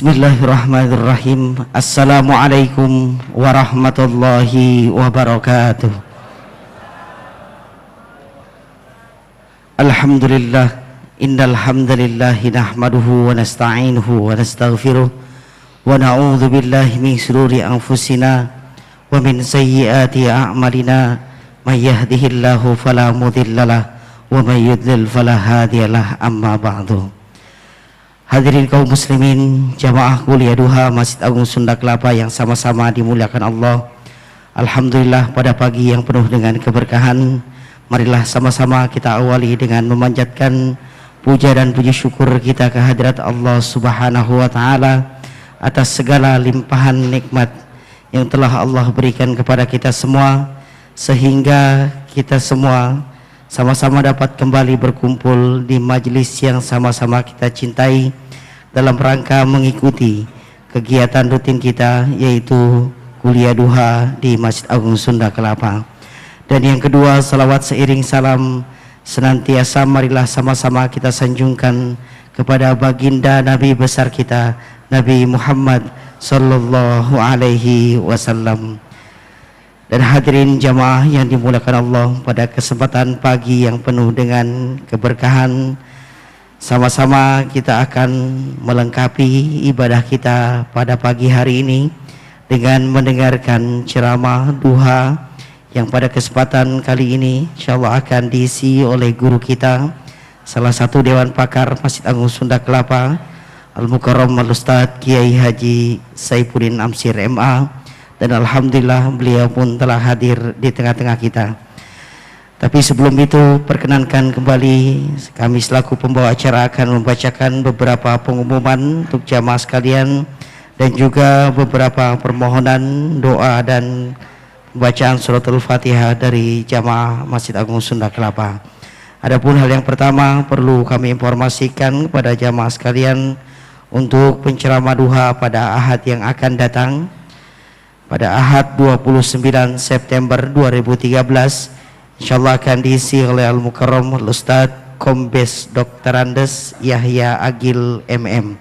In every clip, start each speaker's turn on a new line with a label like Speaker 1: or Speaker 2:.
Speaker 1: Bismillahirrahmanirrahim. Assalamualaikum warahmatullahi wabarakatuh. Alhamdulillah, innal hamdalillahi nahmaduhu wa nasta'inuhu wa nastaghfiruh wa na'udzu billahi min shururi anfusina wa min sayyiati a'malina. May yahdihillahu fala mudhillalah wa may yudlil fala hadiyalah. Amma ba'du. Hadirin kaum muslimin, jamaah kuliah duha Masjid Agung Sunda Kelapa yang sama-sama dimuliakan Allah. Alhamdulillah, pada pagi yang penuh dengan keberkahan, marilah sama-sama kita awali dengan memanjatkan puja dan puji syukur kita kehadirat Allah Subhanahu wa taala atas segala limpahan nikmat yang telah Allah berikan kepada kita semua, sehingga kita semua sama-sama dapat kembali berkumpul di majelis yang sama-sama kita cintai dalam rangka mengikuti kegiatan rutin kita, yaitu kuliah duha di Masjid Agung Sunda Kelapa. Dan yang kedua, salawat seiring salam senantiasa marilah sama-sama kita sanjungkan kepada baginda Nabi besar kita, Nabi Muhammad sallallahu alaihi wasallam. Dan hadirin jamaah yang dimuliakan Allah, pada kesempatan pagi yang penuh dengan keberkahan, sama-sama kita akan melengkapi ibadah kita pada pagi hari ini dengan mendengarkan ceramah duha yang pada kesempatan kali ini insyaallah akan diisi oleh guru kita, salah satu Dewan Pakar Masjid Agung Sunda Kelapa, Al-Mukarram Al-Ustadz Kiai Haji Saifuddin Amsir MA. Dan alhamdulillah beliau pun telah hadir di tengah-tengah kita. Tapi sebelum itu, perkenankan kembali kami selaku pembawa acara akan membacakan beberapa pengumuman untuk jamaah sekalian dan juga beberapa permohonan doa dan bacaan suratul Fatihah dari jamaah Masjid Agung Sunda Kelapa. Adapun hal yang pertama perlu kami informasikan kepada jamaah sekalian untuk penceramah duha pada Ahad yang akan datang, pada Ahad 29 September 2013, insyaallah akan diisi oleh Al-Mukarram Al-Ustadz Kombes Dr. Andes Yahya Agil MM.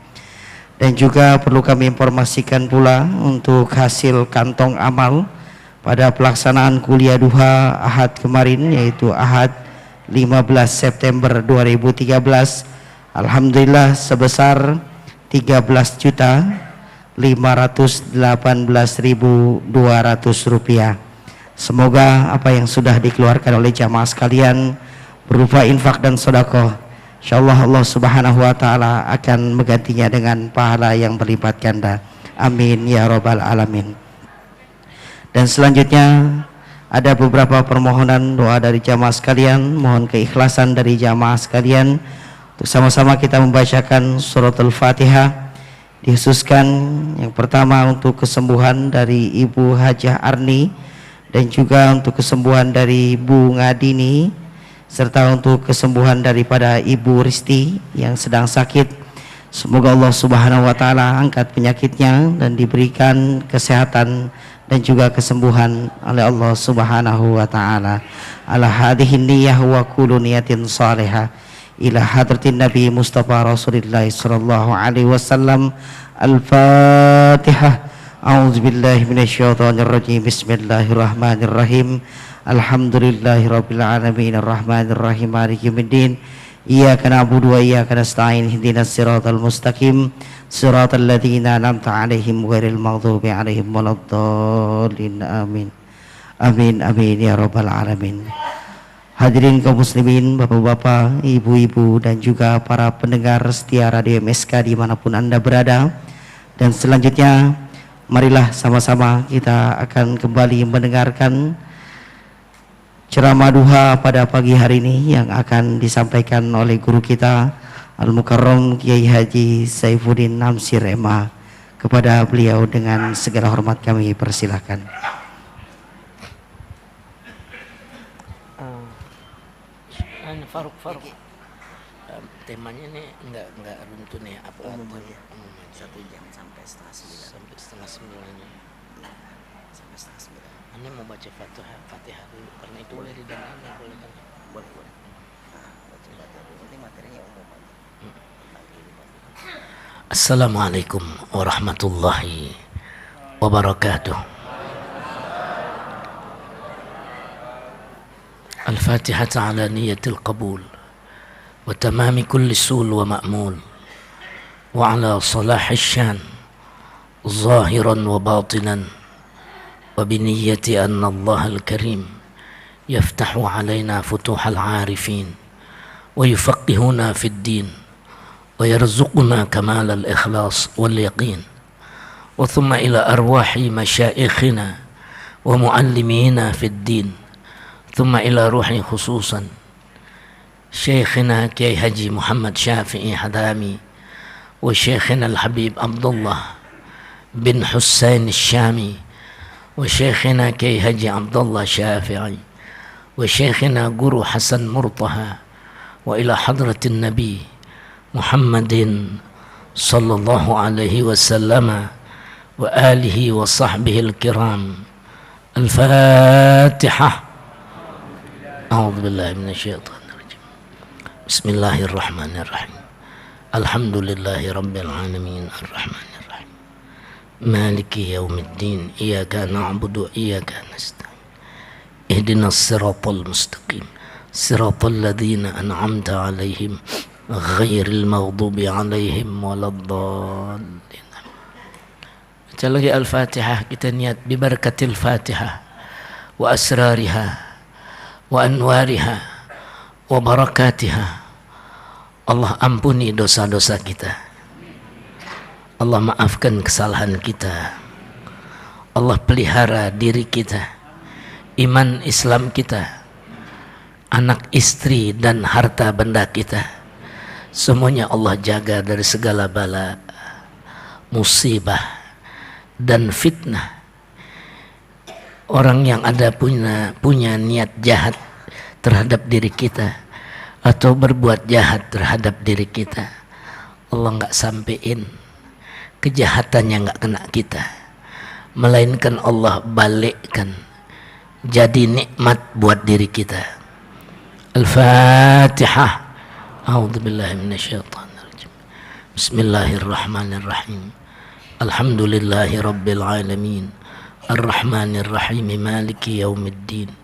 Speaker 1: Dan juga perlu kami informasikan pula untuk hasil kantong amal pada pelaksanaan kuliah duha Ahad kemarin, yaitu Ahad 15 September 2013, alhamdulillah sebesar 13.518.200 rupiah. Semoga apa yang sudah dikeluarkan oleh jamaah sekalian berupa infak dan sedekah, insyaallah Allah Subhanahu wa taala akan menggantinya dengan pahala yang berlipat ganda. Amin ya rabbal alamin. Dan selanjutnya ada beberapa permohonan doa dari jamaah sekalian. Mohon keikhlasan dari jamaah sekalian untuk sama-sama kita membacakan suratul Fatihah. Dikhususkan yang pertama untuk kesembuhan dari Ibu Hajah Arni, dan juga untuk kesembuhan dari Bu Ngadini, serta untuk kesembuhan daripada Ibu Risti yang sedang sakit. Semoga Allah Subhanahu wa taala angkat penyakitnya dan diberikan kesehatan dan juga kesembuhan oleh Allah Subhanahu wa taala. Ala hadhihi niyyah wa kullu niyatin salihah ila hadratin Nabi Mustafa Rasulullah sallallahu alaihi wasallam. Al-Fatihah. A'udzubillahi minasyaitonir rajim. Bismillahirrahmanirrahim. Alhamdulillahirabbil alamin arrahmanir rahim maliki yaumiddin. Iyyaka na'budu wa iyyaka nasta'in. Ihdinas siratal mustaqim. Siratal ladzina an'amta 'alaihim ghairil maghdubi 'alaihim waladdallin. Amin. Amin amin ya rabbal alamin. Hadirin kaum muslimin, bapak-bapak, ibu-ibu, dan juga para pendengar setia Radio MSK dimanapun Anda berada. Dan selanjutnya marilah sama-sama kita akan kembali mendengarkan ceramah duha pada pagi hari ini yang akan disampaikan oleh guru kita Al-Mukarram Kiai Haji Saifuddin Amsir MA. Kepada beliau dengan segala hormat kami persilahkan.
Speaker 2: Faruk temanya nih enggak runtun ya, apa umum aja.
Speaker 3: 1 jam sampai setengah 9 sampai setengah 9.
Speaker 2: Ane mau baca Fatihah dulu karena itu boleh didengarkan, boleh kan?
Speaker 3: Boleh. Nah, baca Fatihah dulu, ini materinya umum aja.
Speaker 2: Assalamualaikum warahmatullahi wabarakatuh. Al-Fatihah ala niyatil qabul wa tamami kulli sul wa ma'mul wa ala salahi syan zahiran wa batinan wa biniyati anna Allah al-karim yaftahu alayna futuhal arifin wa yufaqihuna fid din ويرزقنا كمال الإخلاص واليقين وثم إلى أرواح مشائخنا ومعلمينا في الدين ثم إلى روحي خصوصا شيخنا كي هجي محمد شافعي حدامي وشيخنا الحبيب عبد الله بن حسين الشامي وشيخنا كي هجي عبد الله شافعي وشيخنا قرو حسن مرطها وإلى حضرة النبي محمد صلى الله عليه وسلم وآله وصحبه الكرام. الفاتحة. أعوذ بالله من الشيطان الرجيم. بسم الله الرحمن الرحيم. الحمد لله رب العالمين الرحمن الرحيم مالك يوم الدين إياك نعبد وإياك نستعين اهدنا الصراط المستقيم صراط الذين أنعمت عليهم غير المغضوب عليهم ولا الضالين. Baca lagi Al-Fatihah, kita niat bibarakatil Fatihah wa asrariha wa anwariha wa barakatiha. Allah ampuni dosa-dosa kita, Allah maafkan kesalahan kita, Allah pelihara diri kita, iman Islam kita, anak istri dan harta benda kita, semuanya Allah jaga dari segala bala, musibah dan fitnah. Orang yang ada punya niat jahat terhadap diri kita atau berbuat jahat terhadap diri kita, Allah nggak sampein kejahatannya, nggak kena kita, melainkan Allah balikkan jadi nikmat buat diri kita. Al-Fatihah. أعوذ بالله من الشيطان الرجيم. بسم الله الرحمن الرحيم. الحمد لله رب العالمين الرحمن الرحيم مالك يوم الدين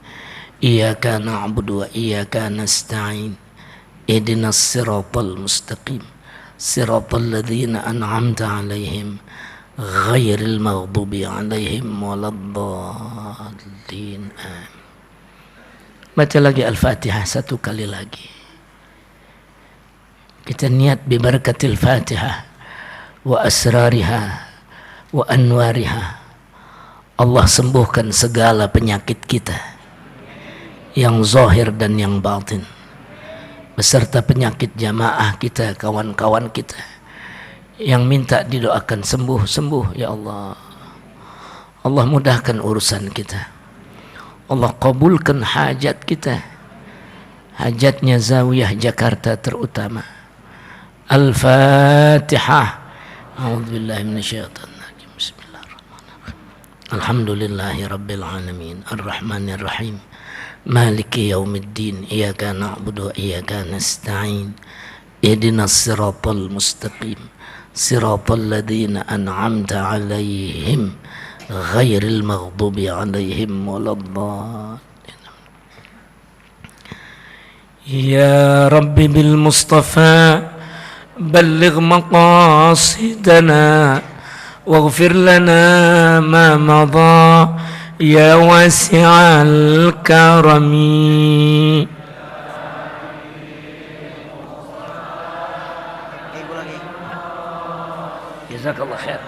Speaker 2: إياك نعبد وإياك نستعين اهدنا الصراط المستقيم صراط الذين أنعمت عليهم غير المغضوب عليهم ولا الضالين. آمين. Baca lagi Al-Fatihah satu kali lagi. Kita niat bibarakatil Fatihah wa asrariha wa anwariha. Allah sembuhkan segala penyakit kita yang zahir dan yang batin, beserta penyakit jamaah kita, kawan-kawan kita yang minta didoakan sembuh ya Allah. Allah mudahkan urusan kita, Allah kabulkan hajat kita, hajatnya Zawiyah Jakarta terutama. Al-Fatihah. A'udzu billahi minasyaitonir rajim. Bismillahirrahmanirrahim. Alhamdulillahi rabbil alamin arrahmanir rahim maliki yaumiddin iyyaka na'budu wa iyyaka nasta'in ihdinas siratal mustaqim siratal ladzina an'amta 'alaihim ghairil maghdubi 'alaihim waladdallin. Ya Rabbi bil Mustafa بلغ مقاصدنا واغفر لنا ما مضى يا واسع الكرم. جزاك الله خير.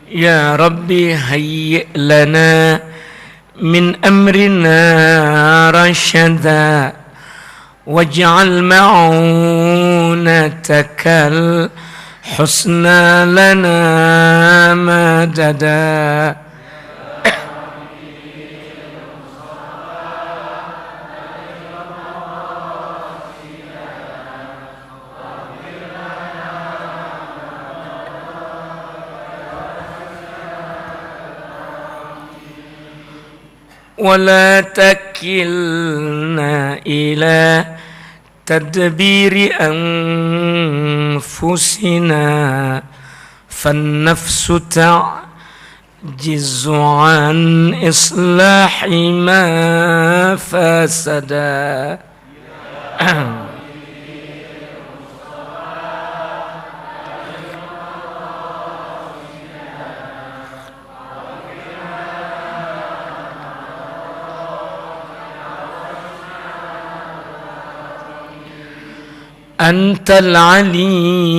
Speaker 2: يا ربي هيئ لنا من أمرنا رشدا واجعل معونتك الحسنى لنا مددا. ولا تك kilna ila tadbiri anfusina fannafsu ta'jizu an islahi ma fasada. Antal alimu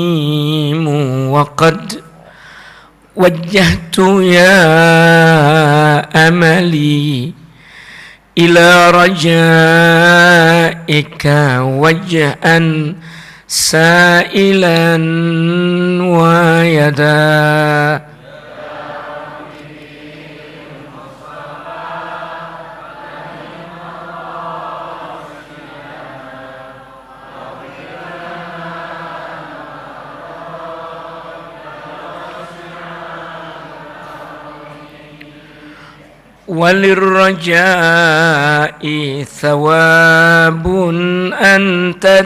Speaker 2: wa qad wajjahtu ya amali ila rajaika wajhan sa'ilan wa yada. Walirraja'i thawabun anta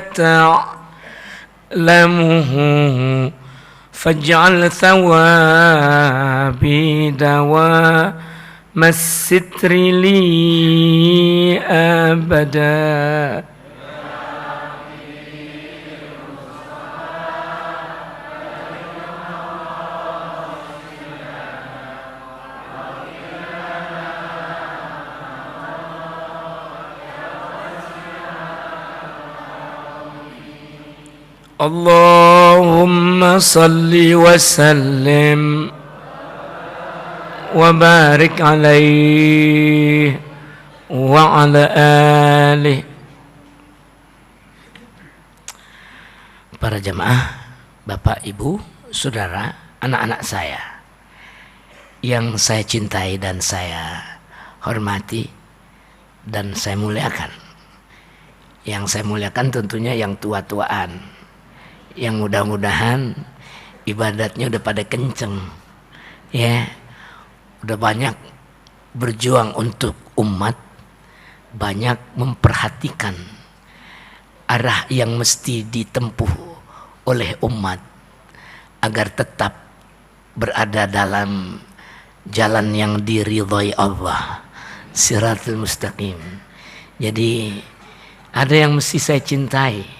Speaker 2: ta'lamuhu faj'al thawabi dawa masitri li abada. Allahumma salli wa sallim wa barik alaihi wa ala alihi. Para jamaah, Bapak, Ibu, Saudara, anak-anak saya yang saya cintai dan saya hormati dan saya muliakan. Yang saya muliakan tentunya yang tua-tuaan, yang mudah-mudahan ibadatnya udah pada kenceng, ya, udah banyak berjuang untuk umat, banyak memperhatikan arah yang mesti ditempuh oleh umat agar tetap berada dalam jalan yang diridhai Allah, siratul mustaqim. Jadi ada yang mesti saya cintai,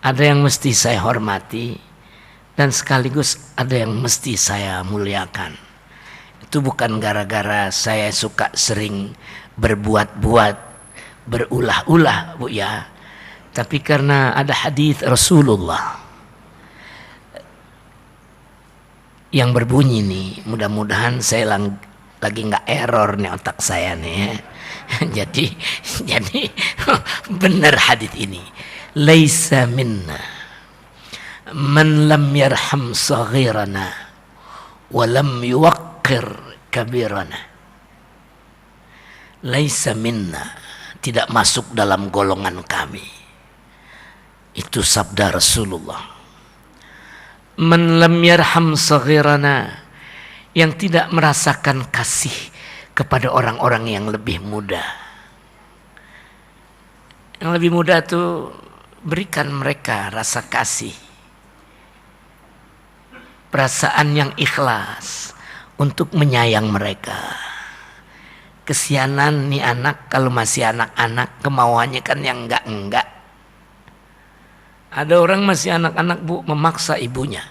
Speaker 2: ada yang mesti saya hormati, dan sekaligus ada yang mesti saya muliakan. Itu bukan gara-gara saya suka sering berbuat-buat, berulah-ulah, Bu ya, tapi karena ada hadis Rasulullah yang berbunyi nih, mudah-mudahan saya lagi nggak error nih otak saya nih ya. jadi benar hadis ini. Laisa minna man lam yarham saghirana wa lam yuwaqqir kabirana. Laisa minna, tidak masuk dalam golongan kami. Itu sabda Rasulullah. Man lam yarham saghirana, yang tidak merasakan kasih kepada orang-orang yang lebih muda. Yang lebih muda tuh berikan mereka rasa kasih, perasaan yang ikhlas untuk menyayang mereka. Kesianan nih anak, kalau masih anak-anak kemauannya kan yang enggak-enggak. Ada orang masih anak-anak, Bu, memaksa ibunya,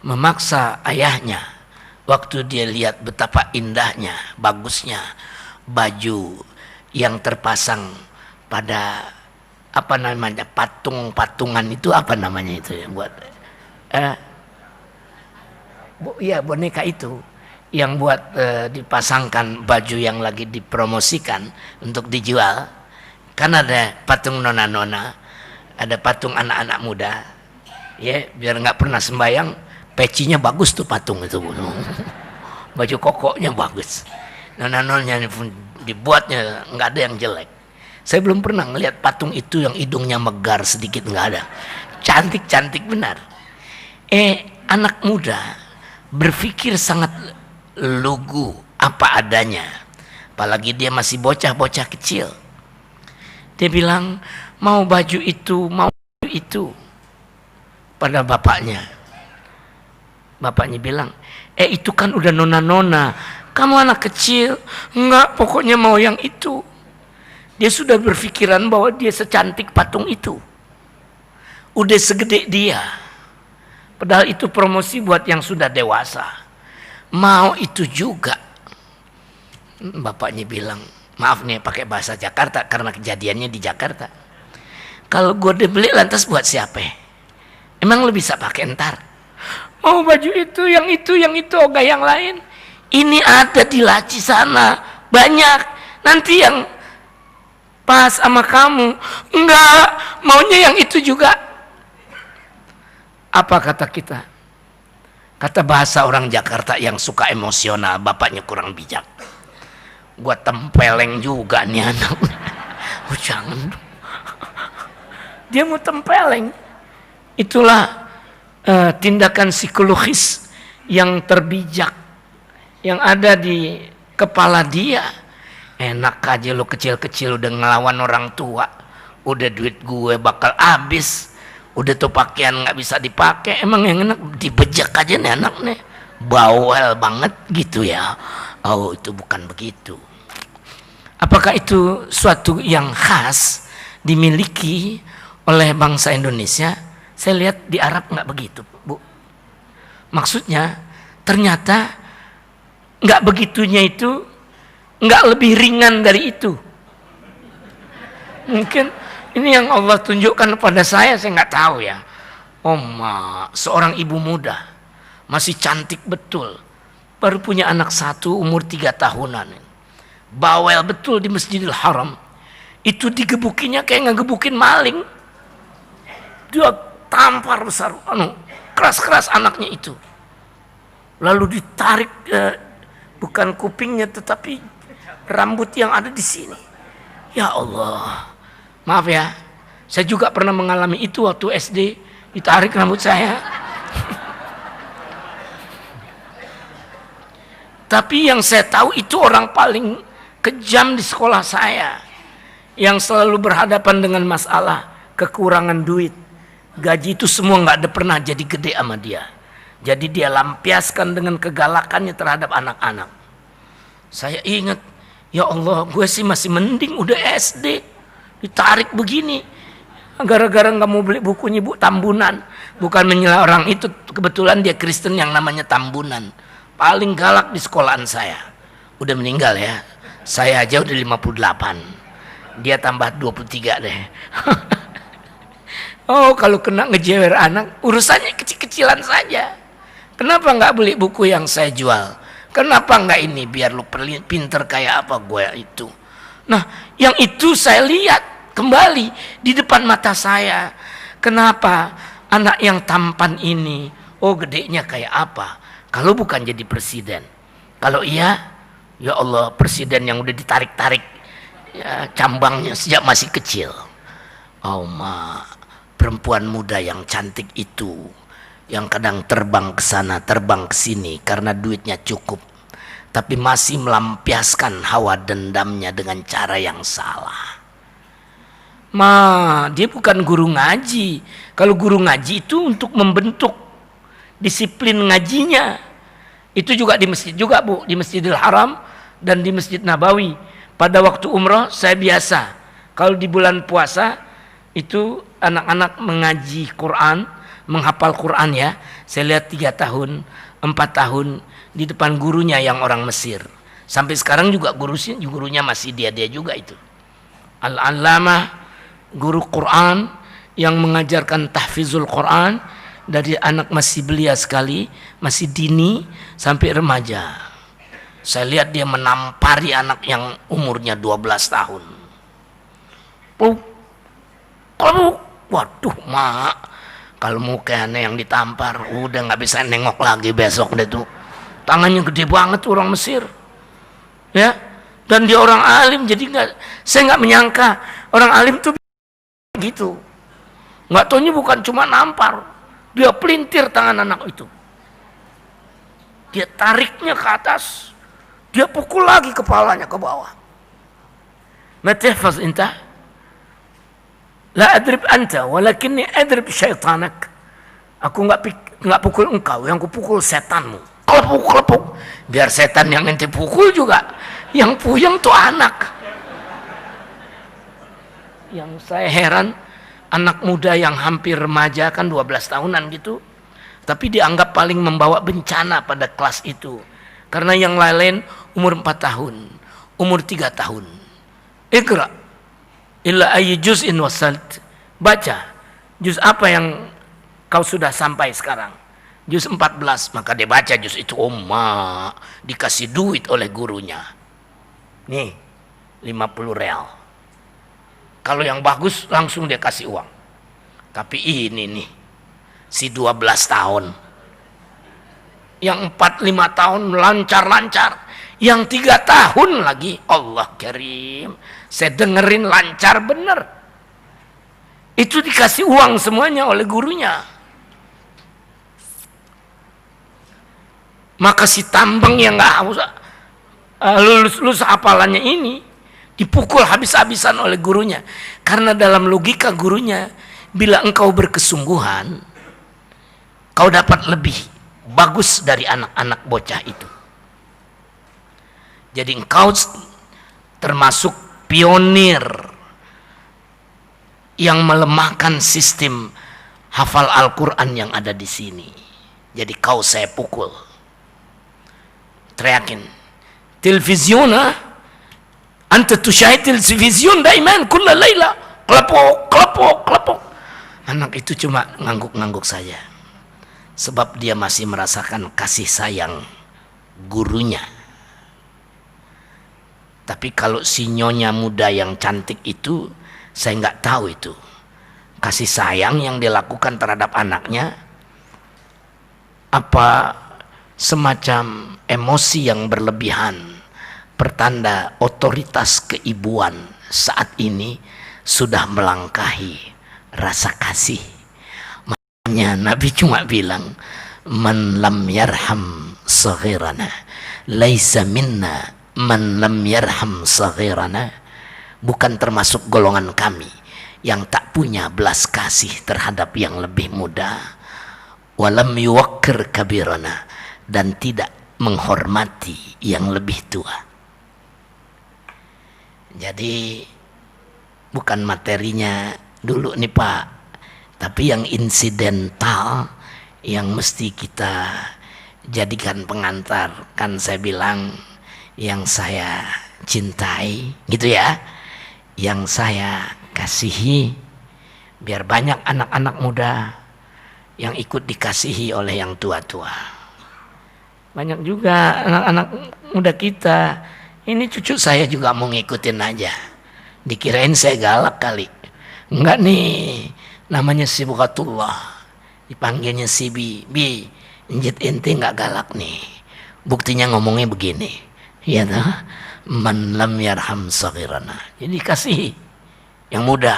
Speaker 2: memaksa ayahnya. Waktu dia lihat betapa indahnya, bagusnya baju yang terpasang pada apa namanya, patung-patungan itu, apa namanya itu yang buat iya, boneka itu yang buat dipasangkan baju yang lagi dipromosikan untuk dijual. Kan ada patung nona-nona, ada patung anak-anak muda, ya, biar nggak pernah sembayang. Pecinya bagus tuh patung itu, baju kokoknya bagus, nona-nonanya dibuatnya nggak ada yang jelek. Saya belum pernah ngelihat patung itu yang hidungnya megar sedikit, nggak ada. Cantik-cantik benar. Anak muda berpikir sangat lugu, apa adanya. apalagi dia masih bocah-bocah kecil. Dia bilang mau baju itu, mau baju itu pada bapaknya. Bapaknya bilang, itu kan udah nona-nona, kamu anak kecil. Enggak, pokoknya mau yang itu. Dia sudah berpikiran bahwa dia secantik patung itu, udah segede dia. Padahal itu promosi buat yang sudah dewasa. Mau itu juga. Bapaknya bilang, maaf nih pakai bahasa Jakarta karena kejadiannya di Jakarta. Kalau gue udah beli lantas buat siapa? Emang lu bisa pakai ntar? Mau baju itu, yang itu, ogah yang lain. Ini ada di laci sana, banyak. Nanti yang pas sama kamu. Enggak, maunya yang itu juga. Apa kata kita? Kata bahasa orang Jakarta yang suka emosional, bapaknya kurang bijak. Gua tempeleng juga nih anak. Oh jangan. Dia mau tempeleng. Itulah tindakan psikologis yang terbijak yang ada di kepala dia. Enak aja lo kecil-kecil udah ngelawan orang tua, udah duit gue bakal habis, udah tuh pakaian nggak bisa dipakai. Emang yang enak dibejek aja nih anak nih, bawel banget gitu ya. Oh itu bukan begitu. Apakah itu suatu yang khas dimiliki oleh bangsa Indonesia? Saya lihat di Arab nggak begitu, Bu. Maksudnya ternyata nggak begitunya itu nggak lebih ringan dari itu. Mungkin ini yang Allah tunjukkan pada saya nggak tahu ya. Seorang ibu muda masih cantik betul, baru punya anak satu umur 3 tahunan, bawel betul di Masjidil Haram. Itu digebukinya kayak ngegebukin maling. Dia tampar besar, keras-keras anaknya itu. Lalu ditarik bukan kupingnya tetapi rambut yang ada di sini. Ya Allah, maaf ya, saya juga pernah mengalami itu waktu SD, ditarik rambut saya. Tapi yang saya tahu itu orang paling kejam di sekolah saya, yang selalu berhadapan dengan masalah kekurangan duit. Gaji itu semua nggak ada pernah jadi gede sama dia. Jadi dia lampiaskan dengan kegalakannya terhadap anak-anak. Saya ingat, ya Allah, gue sih masih mending udah SD ditarik begini. Gara-gara nggak mau beli bukunya Bu Tambunan. Bukan menyela orang itu, kebetulan dia Kristen yang namanya Tambunan. Paling galak di sekolahan saya. Udah meninggal ya. Saya aja udah 58. Dia tambah 23 deh. Oh, kalau kena ngejewer anak, urusannya kecil-kecilan saja. Kenapa nggak beli buku yang saya jual? Kenapa nggak ini? Biar lu pinter kayak apa gue itu. Nah, yang itu saya lihat kembali di depan mata saya. Kenapa anak yang tampan ini, gedenya kayak apa? Kalau bukan jadi presiden. Kalau iya, ya Allah, presiden yang udah ditarik-tarik ya, cambangnya sejak masih kecil. Perempuan muda yang cantik itu, yang kadang terbang ke sana, terbang ke sini karena duitnya cukup, tapi masih melampiaskan hawa dendamnya dengan cara yang salah. Dia bukan guru ngaji. Kalau guru ngaji itu untuk membentuk disiplin ngajinya. Itu juga di masjid juga, Bu, di Masjidil Haram dan di Masjid Nabawi. Pada waktu umroh saya biasa, kalau di bulan puasa itu anak-anak mengaji Quran, menghafal Quran ya. Saya lihat 3 tahun, 4 tahun di depan gurunya yang orang Mesir. Sampai sekarang juga gurunya masih dia juga itu. Al-Allamah, guru Quran yang mengajarkan tahfizul Quran dari anak masih belia sekali, masih dini sampai remaja. Saya lihat dia menampari anak yang umurnya 12 tahun. Waduh, Mak, kalau mukanya yang ditampar udah nggak bisa nengok lagi besok deh tuh. Tangannya gede banget orang Mesir, ya. Dan dia orang alim, jadi saya nggak menyangka orang alim tuh gitu. Nggak taunya bukan cuma nampar, dia pelintir tangan anak itu, dia tariknya ke atas, Dia pukul lagi kepalanya ke bawah. Ma tahfaz inta? La adrib anta, walakinni adrib syaitanak. Aku enggak pukul engkau, yang kupukul setanmu. Kelepuk. Biar setan yang ente pukul juga yang puyeng tuh anak. Yang saya heran, anak muda yang hampir remaja, kan 12 tahunan gitu, tapi dianggap paling membawa bencana pada kelas itu. Karena yang lain umur 4 tahun, umur 3 tahun. Iqra illa ayyi juz'in wasalt. Baca juz apa yang kau sudah sampai sekarang. Juz 14, maka dia baca juz itu. Dikasih duit oleh gurunya. Nih, 50 real. Kalau yang bagus langsung dia kasih uang. Tapi ini nih, si 12 tahun. Yang 4-5 tahun lancar-lancar. Yang 3 tahun lagi, Allah Karim. Saya dengerin lancar bener. Itu dikasih uang semuanya oleh gurunya. Maka si tambang yang nggak lulus hafalannya ini dipukul habis-habisan oleh gurunya. Karena dalam logika gurunya, bila engkau berkesungguhan, kau dapat lebih bagus dari anak-anak bocah itu. Jadi engkau termasuk pionir yang melemahkan sistem hafal Al-Quran yang ada di sini. Jadi kau saya pukul. Teriakin, televisiona, anta tusyahid televisiun daiman kulla laila, kelepok. Anak itu cuma ngangguk-ngangguk saja, sebab dia masih merasakan kasih sayang gurunya. Tapi kalau si nyonya muda yang cantik itu, saya nggak tahu itu kasih sayang yang dilakukan terhadap anaknya apa semacam emosi yang berlebihan, pertanda otoritas keibuan saat ini sudah melangkahi rasa kasih. Makanya Nabi cuma bilang, man lam yarham saghirana laisa minna man lam yarham saghirana. Bukan termasuk golongan kami yang tak punya belas kasih terhadap yang lebih muda. Walam yuwakkir kabirana, dan tidak menghormati yang lebih tua. Jadi bukan materinya dulu nih Pak, tapi yang insidental yang mesti kita jadikan pengantar. Kan saya bilang yang saya cintai gitu ya, yang saya kasihi, biar banyak anak-anak muda yang ikut dikasihi oleh yang tua-tua. Banyak juga anak-anak muda kita, ini cucu saya juga mau ngikutin aja. Dikirain saya galak kali. Enggak nih, namanya Sibghatullah. Dipanggilnya si Bi, injit ente enggak galak nih. Buktinya ngomongnya begini. Ya toh, man lam yarham saghirana. Jadi kasih yang muda.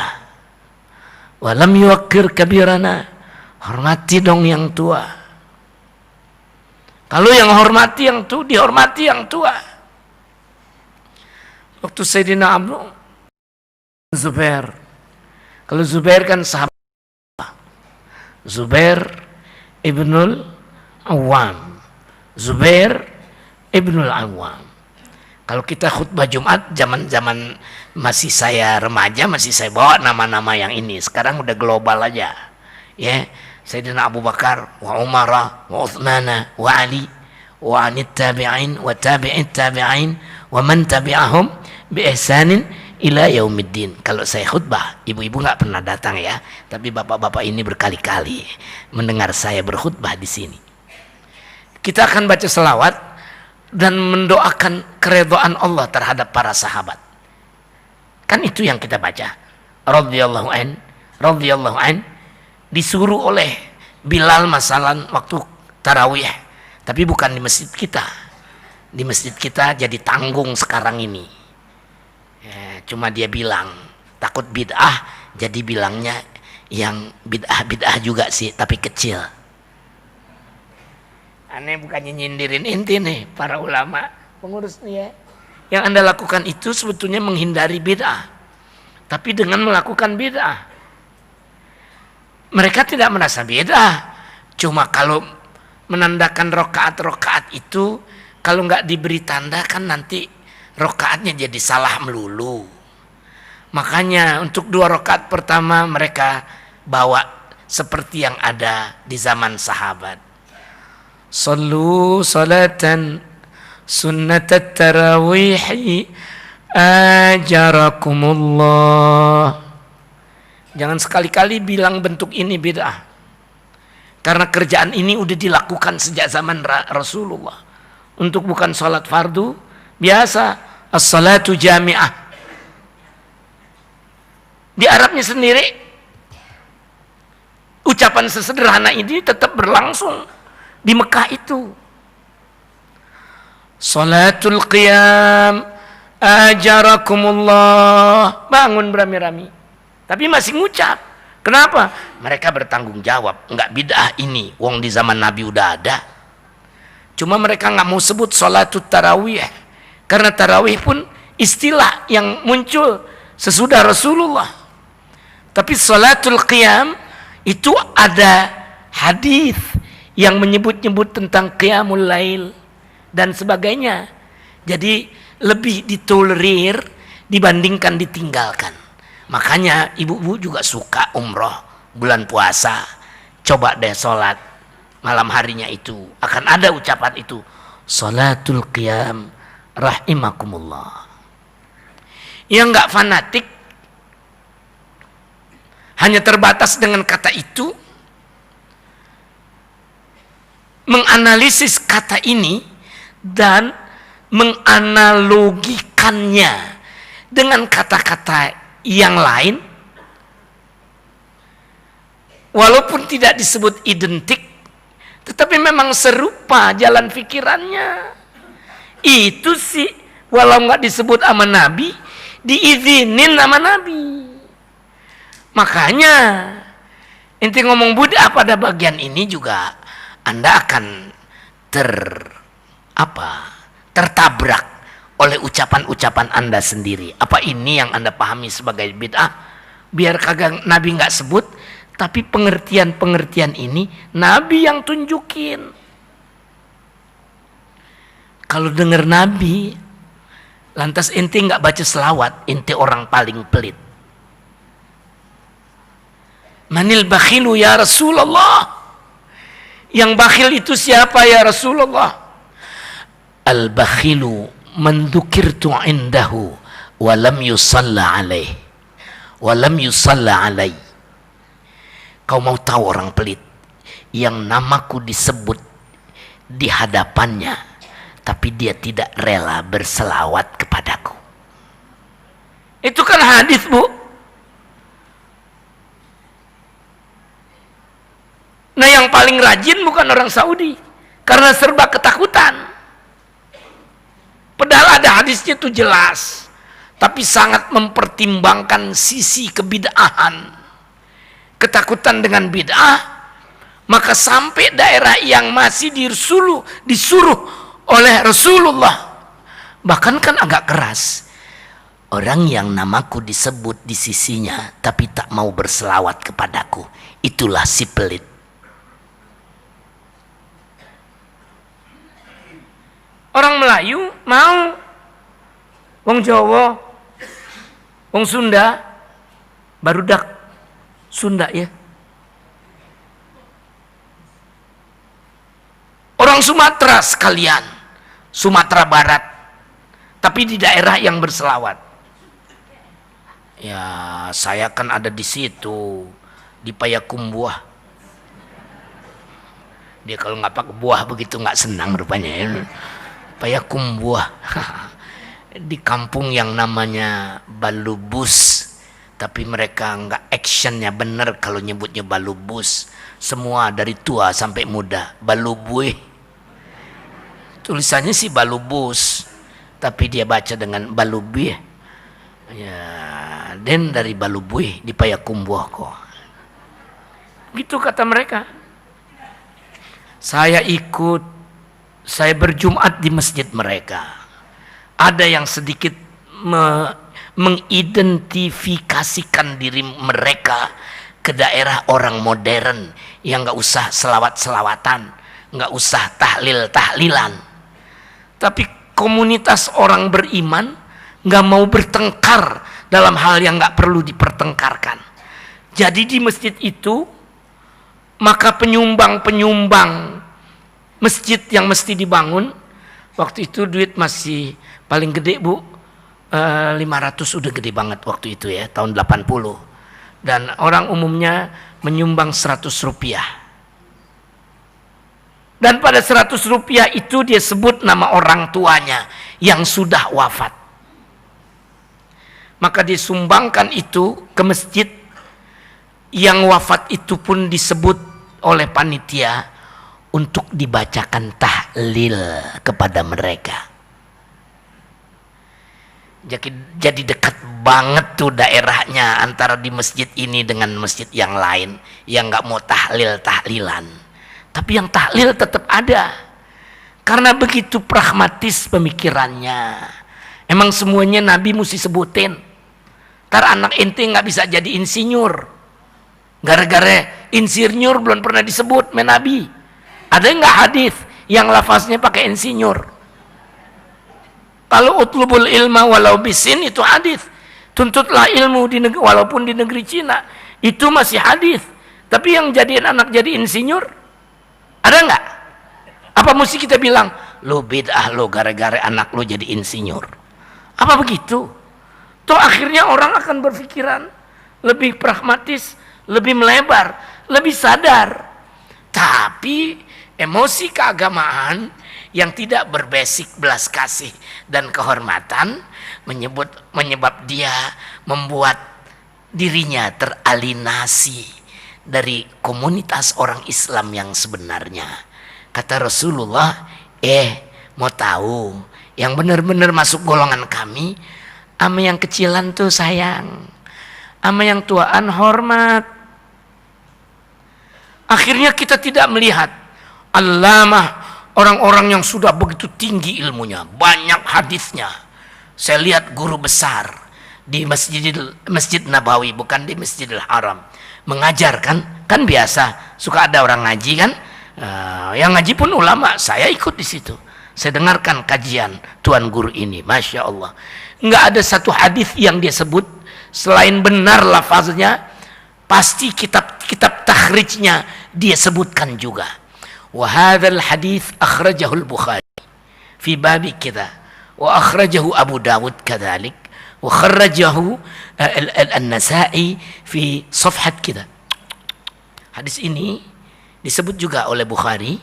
Speaker 2: Wa lam yuwaqqir kabirana. Hormati dong yang tua. Kalau yang hormati yang tua, dihormati yang tua. Waktu Sayyidina Abu Zubair, kalau Zubair kan sahabat, Zubair ibnul Awam, Zubair ibnul Awam. Kalau kita khutbah Jumat, zaman-zaman masih saya remaja, masih saya bawa nama-nama yang ini. Sekarang udah global aja, ya. Sayyidina Abu Bakar, wa Umar, wa Uthman, wa Ali, wa anit tabi'in, wa tabi'it tabi'in, wa man tabi'ahum bi ihsanin ila yaumiddin. Kalau saya khutbah, ibu-ibu nggak pernah datang ya, tapi bapak-bapak ini berkali-kali mendengar saya berkhutbah di sini. Kita akan baca selawat dan mendoakan keridhaan Allah terhadap para sahabat. Kan itu yang kita baca. Radhiyallahu an, disuruh oleh Bilal masalan waktu tarawih, tapi bukan di masjid kita. Di masjid kita jadi tanggung sekarang ini. Cuma dia bilang takut bid'ah, jadi bilangnya yang bid'ah juga sih, tapi kecil. Aneh bukannya nyindirin inti nih para ulama, pengurus nih ya. Yang Anda lakukan itu sebetulnya menghindari bid'ah. Tapi dengan melakukan bid'ah. Mereka tidak merasa bid'ah. Cuma kalau menandakan rokaat-rokaat itu, kalau nggak diberi tanda kan nanti rokaatnya jadi salah melulu. Makanya untuk 2 rokaat pertama mereka bawa seperti yang ada di zaman sahabat. Sallu salatan sunnatat tarawih ajarakumullah. Jangan sekali-kali bilang bentuk ini bid'ah. Karena kerjaan ini udah dilakukan sejak zaman Rasulullah. Untuk bukan sholat fardu biasa, as-salatu jami'ah. Di Arabnya sendiri ucapan sesederhana ini tetap berlangsung di Mekah itu. Salatul qiyam ajarakumullah, bangun beramai-ramai. Tapi masih ngucap. Kenapa? Mereka bertanggung jawab, enggak bid'ah ini, wong di zaman Nabi udah ada. Cuma mereka nggak mau sebut salatul tarawih, karena tarawih pun istilah yang muncul sesudah Rasulullah. Tapi salatul qiyam itu ada hadis yang menyebut-nyebut tentang qiyamul lail dan sebagainya. Jadi lebih ditolerir dibandingkan ditinggalkan. Makanya ibu-ibu juga suka umroh bulan puasa. Coba deh sholat malam harinya itu. Akan ada ucapan itu. Salatul qiyam rahimakumullah. Yang nggak fanatik hanya terbatas dengan kata itu, menganalisis kata ini dan menganalogikannya dengan kata-kata yang lain, walaupun tidak disebut identik, tetapi memang serupa jalan pikirannya. Itu sih, walau nggak disebut sama Nabi, diizinin sama Nabi. Makanya inti ngomong bid'ah pada bagian ini juga Anda akan tertabrak oleh ucapan-ucapan Anda sendiri. Apa ini yang Anda pahami sebagai bid'ah? Biar kagak Nabi nggak sebut, tapi pengertian-pengertian ini Nabi yang tunjukin. Kalau dengar Nabi, lantas ente nggak baca selawat, ente orang paling pelit. Manil bakhilu ya Rasulullah? Yang bakhil itu siapa ya Rasulullah? Al-bakhilu man dzukirtu indahu wa lam yusalla alaih wa lam yusalla alai. Kau mau tahu orang pelit? Yang namaku disebut di hadapannya, tapi dia tidak rela berselawat kepadaku. Itu kan hadis, Bu. Nah, yang paling rajin bukan orang Saudi, karena serba ketakutan. Padahal ada hadisnya itu jelas, tapi sangat mempertimbangkan sisi kebid'ahan. Ketakutan dengan bid'ah, maka sampai daerah yang masih disuruh oleh Rasulullah, bahkan kan agak keras. Orang yang namaku disebut di sisinya, tapi tak mau berselawat kepadaku, itulah si pelit. Orang Melayu mau, wong Jawa, wong Sunda, barudak Sunda ya. Orang Sumatera sekalian, Sumatera Barat, tapi di daerah yang berselawat. Ya, saya kan ada di situ, di Payakumbuh. Dia kalau nggak pakai buah begitu nggak senang rupanya ya. Payakumbuh di kampung yang namanya Balubus, tapi mereka nggak actionnya bener kalau nyebutnya Balubus. Semua dari tua sampai muda Balubuih, tulisannya sih Balubus, tapi dia baca dengan Balubih ya. Dan dari Balubuih di Payakumbuh kok, gitu kata mereka. Saya ikut, saya berjumat di masjid mereka. ada yang sedikit mengidentifikasikan diri mereka ke daerah orang modern yang nggak usah selawat-selawatan, nggak usah tahlil-tahlilan. Tapi komunitas orang beriman nggak mau bertengkar dalam hal yang nggak perlu dipertengkarkan. Jadi di masjid itu, maka penyumbang-penyumbang masjid yang mesti dibangun, waktu itu duit masih paling gede Bu, 500 udah gede banget waktu itu ya, tahun 80. Dan orang umumnya menyumbang 100 rupiah. Dan pada 100 rupiah itu dia sebut nama orang tuanya yang sudah wafat. Maka disumbangkan itu ke masjid, yang wafat itu pun disebut oleh panitia untuk dibacakan tahlil kepada mereka. Jadi dekat banget tuh daerahnya antara di masjid ini dengan masjid yang lain yang nggak mau tahlil-tahlilan. Tapi yang tahlil tetap ada. Karena begitu pragmatis pemikirannya. Emang semuanya Nabi mesti sebutin. Ntar anak ente nggak bisa jadi insinyur. Gara-gara insinyur belum pernah disebut sama Nabi. Ada nggak hadis yang lafaznya pakai insinyur? Kalau utlubul ilma walau bisin itu hadis. Tuntutlah ilmu walaupun di negeri Cina. Itu masih hadis. Tapi yang jadiin anak jadi insinyur, ada nggak? Apa mesti kita bilang, lo bid'ah lo gara-gara anak lo jadi insinyur? Apa begitu? Toh akhirnya orang akan berpikiran lebih pragmatis, lebih melebar, lebih sadar. Tapi emosi keagamaan yang tidak berbasik belas kasih dan kehormatan menyebab dia membuat dirinya teralinasi dari komunitas orang Islam yang sebenarnya. Kata Rasulullah, mau tahu yang benar-benar masuk golongan kami, ama yang kecilan tuh sayang, ama yang tuaan hormat. Akhirnya kita tidak melihat allamah, orang-orang yang sudah begitu tinggi ilmunya, banyak hadisnya. Saya lihat guru besar di Masjid Nabawi, bukan di Masjidil Haram, mengajar kan biasa suka ada orang ngaji kan, yang ngaji pun ulama. Saya ikut di situ, saya dengarkan kajian tuan guru ini, masya Allah. Nggak ada satu hadis yang dia sebut selain benar lafaznya, pasti kitab takhrijnya dia sebutkan juga. Wa hadzal hadits akhrajahu al-Bukhari fi babi kita, wa akhrajahu Abu Dawud kadzalik, wa kharrajahu An-Nasa'i fi safhat kita. Hadis ini disebut juga oleh Bukhari,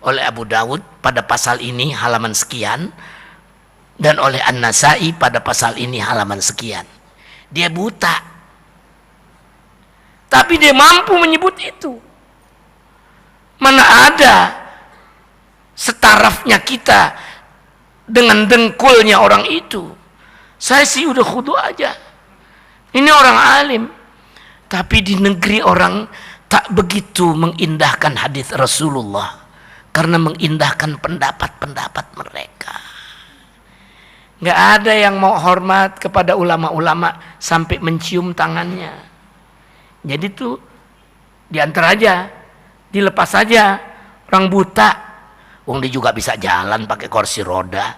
Speaker 2: oleh Abu Dawud pada pasal ini halaman sekian, dan oleh An-Nasa'i pada pasal ini halaman sekian. Dia buta, tapi dia mampu menyebut itu. Mana ada setarafnya kita dengan dengkulnya orang itu. Saya sih udah khudu aja. Ini orang alim. Tapi di negeri orang tak begitu mengindahkan hadis Rasulullah, karena mengindahkan pendapat-pendapat mereka. Nggak ada yang mau hormat kepada ulama-ulama sampai mencium tangannya. Jadi tuh diantar aja, dilepas aja. Orang buta, wong dia juga bisa jalan pakai kursi roda.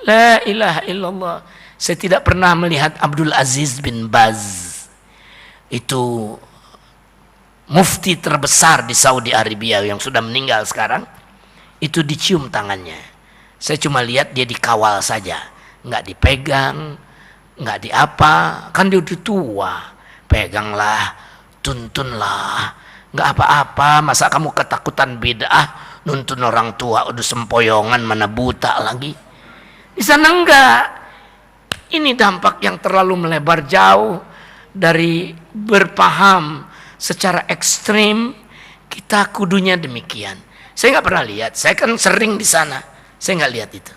Speaker 2: La ilaha illallah. Saya tidak pernah melihat Abdul Aziz bin Baz, itu mufti terbesar di Saudi Arabia yang sudah meninggal sekarang, itu dicium tangannya. Saya cuma lihat dia dikawal saja, nggak dipegang, nggak diapa, kan dia udah tua. Peganglah, tuntunlah, nggak apa-apa. Masa kamu ketakutan bid'ah, nuntun orang tua udah sempoyongan, mana buta lagi. Di sana enggak. Ini dampak yang terlalu melebar jauh dari berpaham secara ekstrim. Kita kudunya demikian. Saya nggak pernah lihat. Saya kan sering di sana. Saya nggak lihat itu.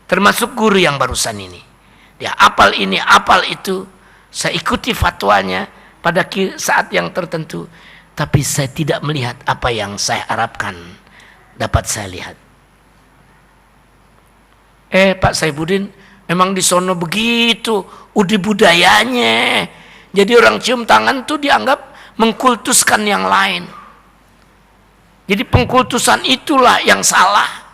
Speaker 2: Termasuk guru yang barusan ini. Dia apal ini, apal itu. Saya ikuti fatwanya pada saat yang tertentu. Tapi saya tidak melihat apa yang saya harapkan dapat saya lihat. Pak Saifuddin, Emang di sono begitu, udah budayanya. Jadi orang cium tangan tuh dianggap mengkultuskan yang lain. Jadi pengkultusan itulah yang salah.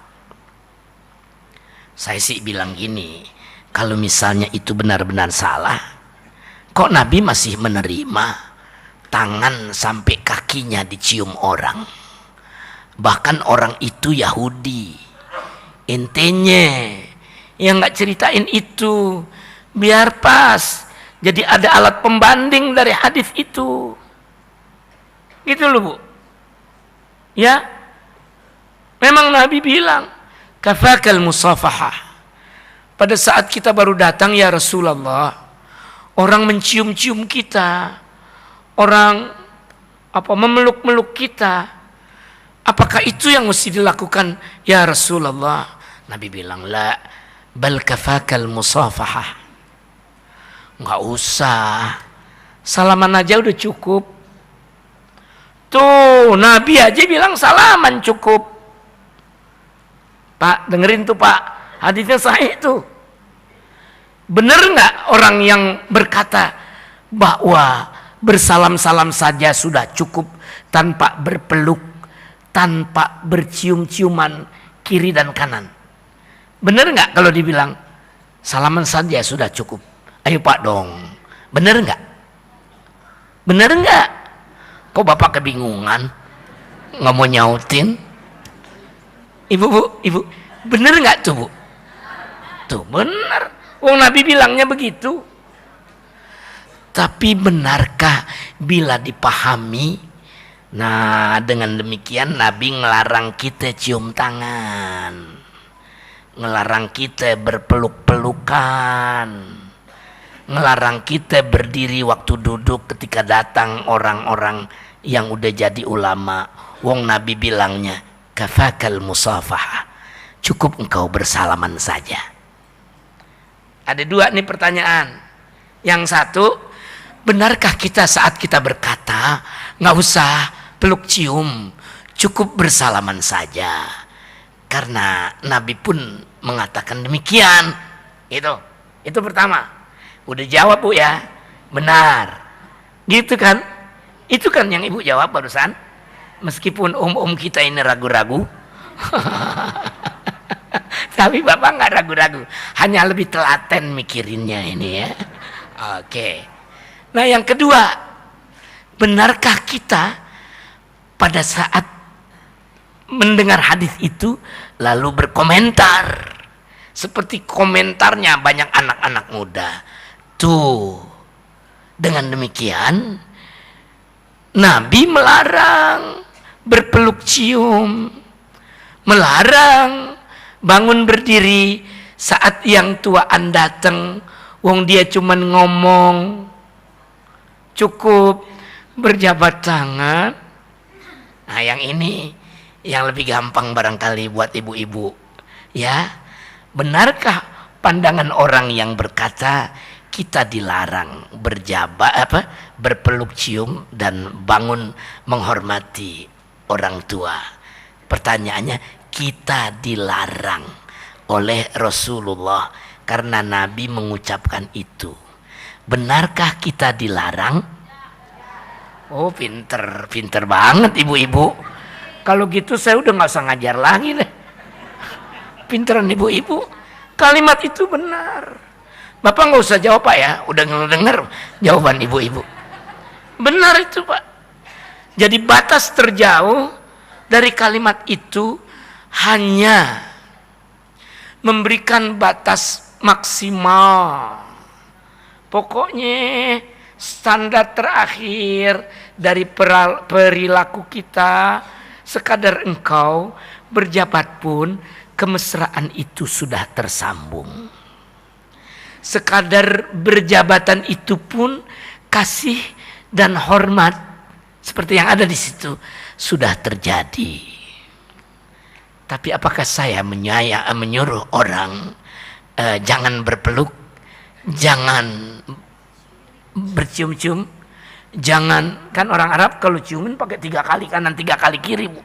Speaker 2: Saya sih bilang gini, kalau misalnya itu benar-benar salah, kok Nabi masih menerima tangan sampai kakinya dicium orang? Bahkan orang itu Yahudi. Intinya yang nggak ceritain itu biar pas. Jadi ada alat pembanding dari hadis itu. Gitu loh, Bu. Ya, memang Nabi bilang kafakal musafahah. Pada saat kita baru datang ya Rasulullah, orang mencium-cium kita, orang memeluk-meluk kita, apakah itu yang mesti dilakukan ya Rasulullah? Nabi bilang la, bal kafakal musafahah. Nggak usah, salaman aja udah cukup. Tuh, Nabi aja bilang salaman cukup. Pak, dengerin tuh Pak, hadisnya sahih tuh. Bener nggak orang yang berkata bahwa bersalam-salam saja sudah cukup tanpa berpeluk, tanpa bercium-ciuman kiri dan kanan? Bener nggak kalau dibilang salaman saja sudah cukup? Ayo Pak dong, bener nggak? Bener nggak? Kok Bapak kebingungan? Nggak mau nyautin? Ibu, bener nggak tuh Bu? Tuh bener. Wong Nabi bilangnya begitu. Tapi benarkah bila dipahami? Nah, dengan demikian Nabi ngelarang kita cium tangan, ngelarang kita berpeluk-pelukan, ngelarang kita berdiri waktu duduk ketika datang orang-orang yang udah jadi ulama. Wong Nabi bilangnya kafakal musafahah, cukup engkau bersalaman saja. Ada dua nih pertanyaan. Yang satu, benarkah kita saat kita berkata nggak usah peluk cium, cukup bersalaman saja? Karena Nabi pun mengatakan demikian. Itu pertama. Udah jawab Bu ya, benar. Gitu kan? Itu kan yang Ibu jawab barusan. Meskipun om-om kita ini ragu-ragu. Tapi Bapak nggak ragu-ragu, hanya lebih telaten mikirinnya ini ya. Oke. Nah yang kedua, benarkah kita pada saat mendengar hadis itu lalu berkomentar seperti komentarnya banyak anak-anak muda? Tuh, dengan demikian Nabi melarang berpeluk cium, melarang bangun berdiri saat yang tuaan datang, wong dia cuman ngomong, cukup berjabat tangan. Nah yang ini yang lebih gampang barangkali buat ibu-ibu ya. Benarkah pandangan orang yang berkata kita dilarang berpeluk cium dan bangun menghormati orang tua? Pertanyaannya, kita dilarang oleh Rasulullah karena Nabi mengucapkan itu. Benarkah kita dilarang? Oh pinter banget ibu-ibu. Kalau gitu saya udah nggak usah ngajar lagi deh. Pinteran ibu-ibu. Kalimat itu benar. Bapak nggak usah jawab Pak ya. Udah ngedenger jawaban ibu-ibu. Benar itu Pak. Jadi batas terjauh dari kalimat itu hanya memberikan batas maksimal. Pokoknya standar terakhir dari perilaku kita, sekadar engkau berjabat pun kemesraan itu sudah tersambung. Sekadar berjabatan itu pun kasih dan hormat seperti yang ada di situ sudah terjadi. Tapi apakah saya menyuruh orang jangan berpeluk, jangan bercium-cium, jangan, kan orang Arab kalau ciumin pakai 3 kali kanan 3 kali kiri Bu.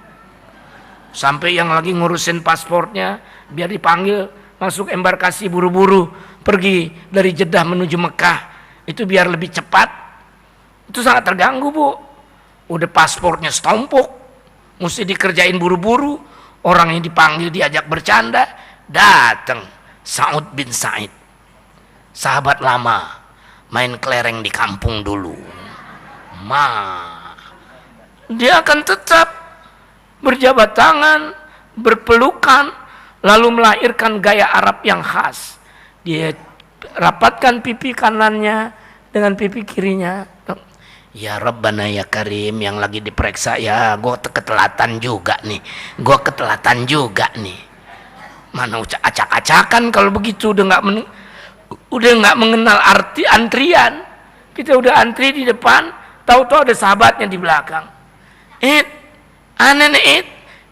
Speaker 2: Sampai yang lagi ngurusin pasportnya biar dipanggil masuk embarkasi buru-buru pergi dari Jeddah menuju Mekah itu biar lebih cepat, itu sangat terganggu, Bu. Udah paspornya setumpuk, mesti dikerjain buru-buru, orang yang dipanggil diajak bercanda, datang Sa'ud bin Sa'id, sahabat lama, main kelereng di kampung dulu. Dia akan tetap berjabat tangan, berpelukan, lalu melahirkan gaya Arab yang khas. Dia rapatkan pipi kanannya dengan pipi kirinya. Ya Rabbana ya Karim, yang lagi diperiksa, ya gue ketelatan juga nih, Mana acak-acakan kalau begitu, udah nggak mengenal arti antrian. Kita udah antri di depan, tahu-tahu ada sahabatnya di belakang.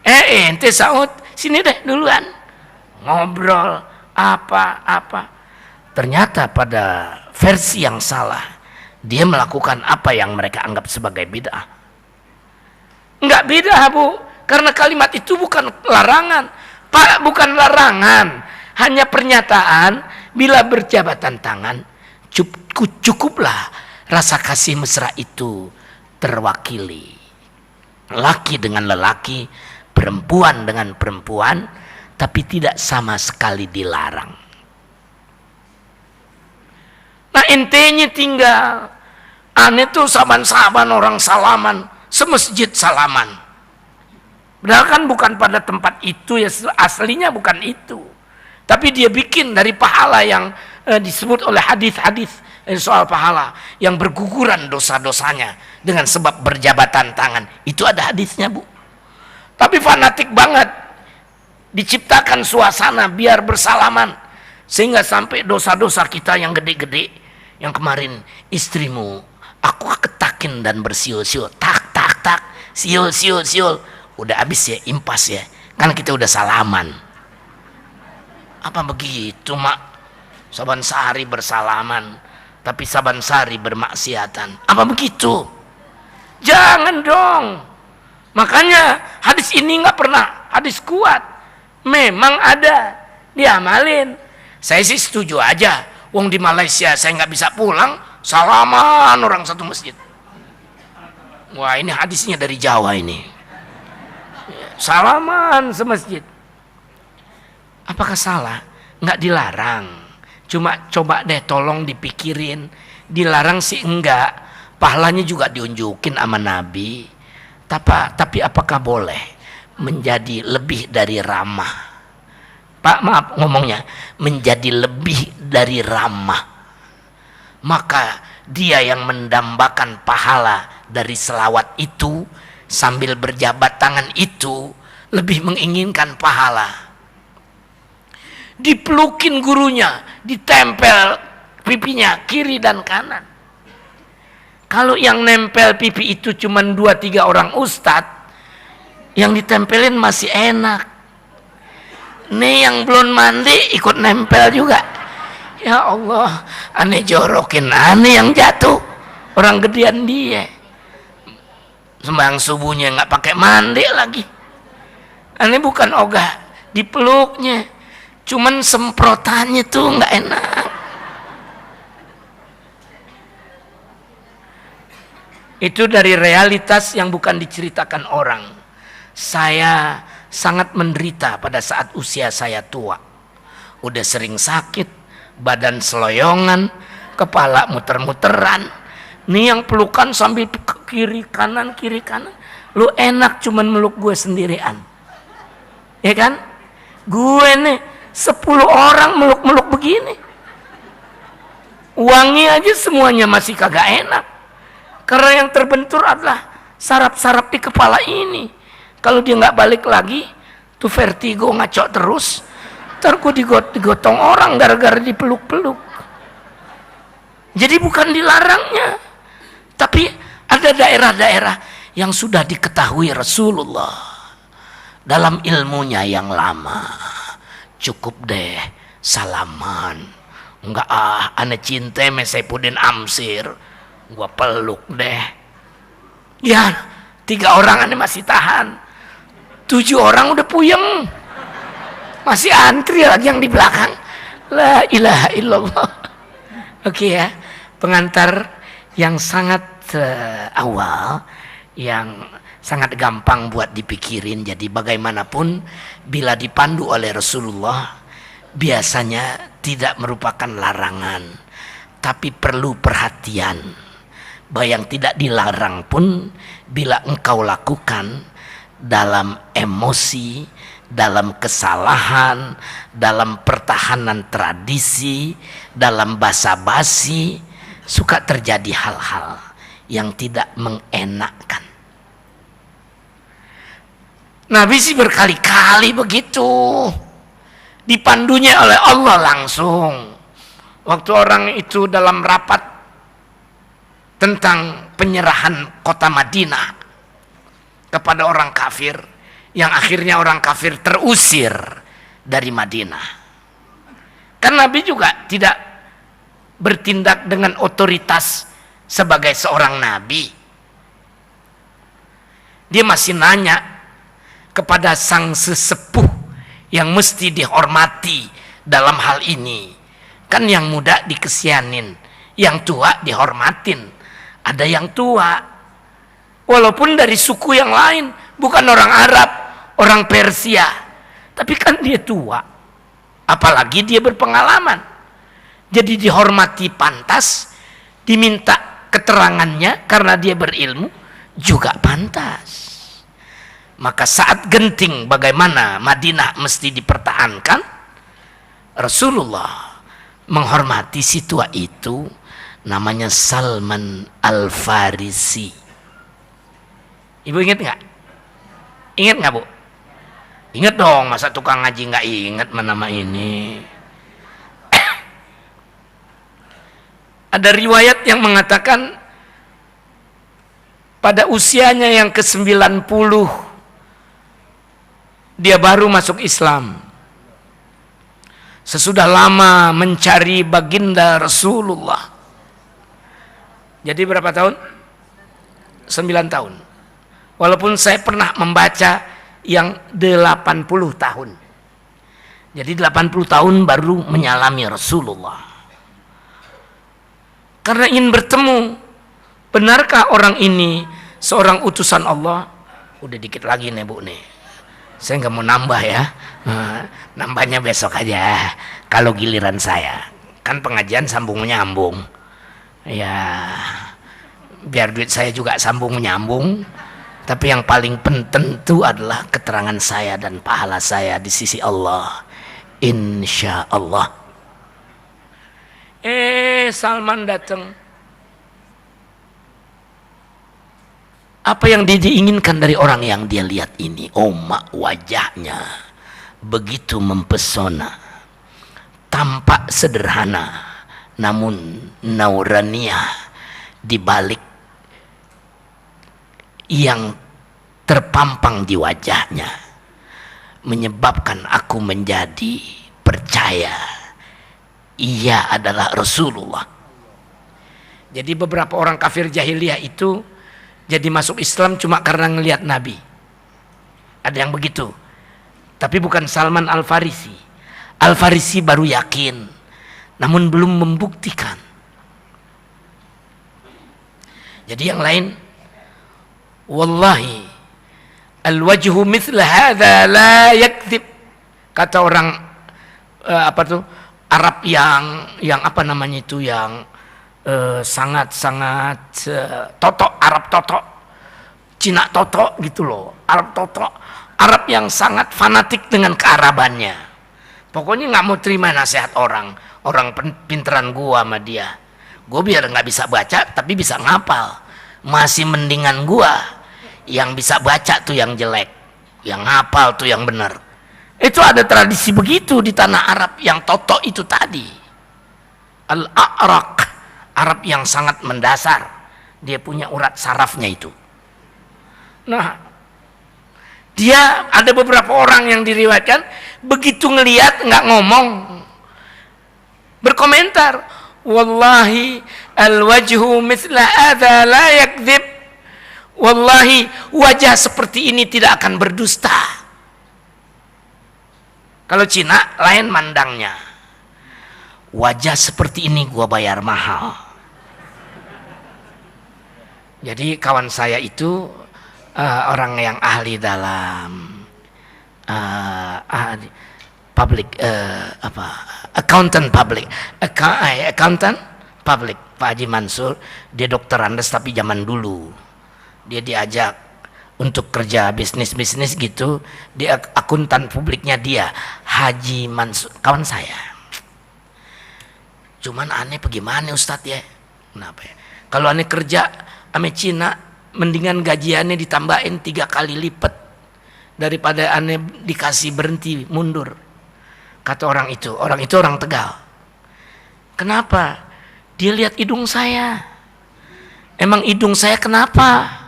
Speaker 2: Ente Sa'ud, sini deh duluan. Ngobrol apa. Ternyata pada versi yang salah, dia melakukan apa yang mereka anggap sebagai bid'ah. Enggak bid'ah, Bu, karena kalimat itu bukan larangan. Pak, bukan larangan, hanya pernyataan. Bila berjabatan tangan, cukuplah rasa kasih mesra itu terwakili. Laki dengan lelaki, perempuan dengan perempuan, tapi tidak sama sekali dilarang. Nah, intenya tinggal aneh tuh saban-saban orang salaman, semasjid salaman. Padahal kan bukan pada tempat itu ya, aslinya bukan itu. Tapi dia bikin dari pahala yang disebut oleh hadis-hadis soal pahala yang berguguran dosa-dosanya dengan sebab berjabatan tangan. Itu ada hadisnya, Bu. Tapi fanatik banget, diciptakan suasana biar bersalaman sehingga sampai dosa-dosa kita yang gede-gede, yang kemarin istrimu aku ketakin dan bersiul-siul, tak siul, udah habis ya, impas ya, kan kita udah salaman. Apa begitu, Mak? Saban sehari bersalaman, tapi saban sehari bermaksiatan. Apa begitu? Jangan dong. Makanya hadis ini nggak pernah hadis kuat. Memang ada, diamalin. Saya sih setuju aja. Wong di Malaysia saya nggak bisa pulang, salaman orang satu masjid. Wah, ini hadisnya dari Jawa ini. Salaman semasjid. Apakah salah? Nggak dilarang. Cuma coba deh tolong dipikirin. Dilarang sih enggak. Pahalanya juga diunjukin sama Nabi. Tapi apakah boleh menjadi lebih dari ramah? Pak, maaf ngomongnya. Menjadi lebih dari ramah. Maka dia yang mendambakan pahala dari selawat itu sambil berjabat tangan itu lebih menginginkan pahala. Dipelukin gurunya, ditempel pipinya kiri dan kanan. Kalau yang nempel pipi itu cuma 2-3 orang ustadz, yang ditempelin masih enak. Nih yang belum mandi ikut nempel juga. Ya Allah, aneh jorokin, aneh yang jatuh, orang gedean dia. Sembahyang subuhnya nggak pakai mandi lagi. Aneh bukan ogah dipeluknya, cuman semprotannya tuh nggak enak. Itu dari realitas yang bukan diceritakan orang. Saya sangat menderita pada saat usia saya tua. Udah sering sakit, badan seloyongan, kepala muter-muteran. Nih yang pelukan sambil kiri kanan. Lu enak cuman meluk gue sendirian. Ya kan? Gue nih 10 orang meluk-meluk begini. Wangi aja semuanya masih kagak enak. Karena yang terbentur adalah saraf-saraf di kepala ini. Kalau dia nggak balik lagi, tuh vertigo ngacok terus. Ntar gue digotong orang gara-gara dipeluk-peluk. Jadi bukan dilarangnya. Tapi ada daerah-daerah yang sudah diketahui Rasulullah dalam ilmunya yang lama. Cukup deh salaman. Enggak aneh cinta sama Saifuddin Amsir, gua peluk deh. Ya 3 orang aneh masih tahan, 7 orang udah puyeng. masih antri lagi yang di belakang. La ilaha illallah. Oke ya, pengantar yang sangat awal, yang sangat gampang buat dipikirin. Jadi bagaimanapun bila dipandu oleh Rasulullah biasanya tidak merupakan larangan, tapi perlu perhatian. Bahwa yang tidak dilarang pun bila engkau lakukan dalam emosi, dalam kesalahan, dalam pertahanan tradisi, dalam basa-basi, suka terjadi hal-hal yang tidak mengenakkan. Nabi sih berkali-kali begitu, dipandunya oleh Allah langsung. Waktu orang itu dalam rapat tentang penyerahan kota Madinah kepada orang kafir, yang akhirnya orang kafir terusir dari Madinah. Kan Nabi juga tidak bertindak dengan otoritas sebagai seorang nabi. Dia masih nanya kepada sang sesepuh yang mesti dihormati dalam hal ini. Kan yang muda dikesianin, yang tua dihormatin. Ada yang tua, walaupun dari suku yang lain, bukan orang Arab, orang Persia, tapi kan dia tua, apalagi dia berpengalaman, jadi dihormati pantas, diminta keterangannya karena dia berilmu juga pantas. Maka saat genting bagaimana Madinah mesti dipertahankan, Rasulullah menghormati si tua itu, namanya Salman Al-Farisi. Ibu ingat nggak? Ingat nggak, Bu? Ingat dong, masa tukang ngaji nggak ingat nama ini? Ada riwayat yang mengatakan pada usianya yang ke-90 dia baru masuk Islam. Sesudah lama mencari baginda Rasulullah. Jadi berapa tahun? 9 tahun. Walaupun saya pernah membaca yang 80 tahun. Jadi 80 tahun baru menyalami Rasulullah. Karena ingin bertemu, benarkah orang ini seorang utusan Allah? Udah dikit lagi nih, Bu nih. Saya nggak mau nambah ya, nambahnya besok aja kalau giliran saya. Kan pengajian sambung menyambung ya, biar duit saya juga sambung menyambung, tapi yang paling tentu adalah keterangan saya dan pahala saya di sisi Allah, insya Allah. Salman datang. Apa yang diinginkan dari orang yang dia lihat ini? Mak, wajahnya begitu mempesona, tampak sederhana, namun nuraniah di balik yang terpampang di wajahnya menyebabkan aku menjadi percaya ia adalah Rasulullah. Jadi beberapa orang kafir jahiliyah itu jadi masuk Islam cuma karena ngelihat Nabi. Ada yang begitu. Tapi bukan Salman Al-Farisi. Al-Farisi baru yakin, namun belum membuktikan. Jadi yang lain, wallahi al-wajhu mithla hadha la yakdzib. Kata orang Arab yang apa namanya itu, yang sangat-sangat totok, Arab totok, Cina totok gitu loh, Arab totok, Arab yang sangat fanatik dengan kearabannya. Pokoknya nggak mau terima nasihat orang pinteran gua sama dia. Gua biar nggak bisa baca tapi bisa ngapal, masih mendingan gua yang bisa baca tuh yang jelek, yang ngapal tuh yang benar. Itu ada tradisi begitu di tanah Arab yang totok itu tadi, al-a'raq, Arab yang sangat mendasar, dia punya urat sarafnya itu. Nah, dia ada beberapa orang yang diriwayatkan begitu ngelihat nggak ngomong, berkomentar, wallahi al-wajhu mithla hadza la yakdzib. Wallahi wajah seperti ini tidak akan berdusta. Kalau Cina lain mandangnya. Wajah seperti ini gua bayar mahal. Jadi kawan saya itu orang yang ahli dalam accountant public, Pak Haji Mansur. Dia dokter Andes tapi zaman dulu dia diajak untuk kerja bisnis gitu, dia akuntan publiknya dia Haji Mansur, kawan saya. Cuman aneh bagaimana Ustadz ya, kenapa ya? Kalau aneh kerja ame Cina mendingan gajiannya ditambahin 3 kali lipat daripada aneh dikasih berhenti mundur, kata orang itu orang Tegal. Kenapa? Dia lihat hidung saya, emang hidung saya kenapa?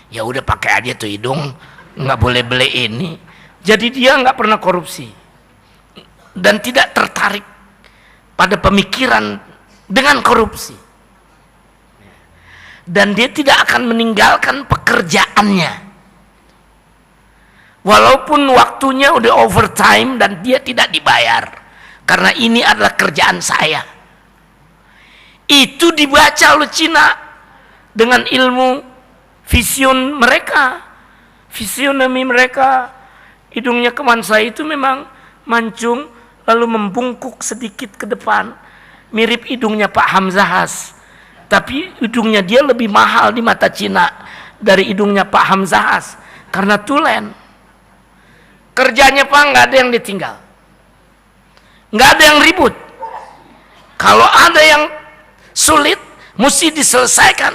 Speaker 2: Ya udah pakai aja tuh hidung, nggak boleh beli ini. Jadi dia nggak pernah korupsi dan tidak tertarik pada pemikiran dengan korupsi. Dan dia tidak akan meninggalkan pekerjaannya walaupun waktunya udah overtime dan dia tidak dibayar, karena ini adalah kerjaan saya. Itu dibaca oleh Cina dengan ilmu visionomi mereka. Hidungnya kawan saya itu memang mancung lalu membungkuk sedikit ke depan, mirip hidungnya Pak Hamzahas, tapi hidungnya dia lebih mahal di mata Cina dari hidungnya Pak Hamzahas karena tulen. Kerjanya Pak nggak ada yang ditinggal, nggak ada yang ribut. Kalau ada yang sulit mesti diselesaikan,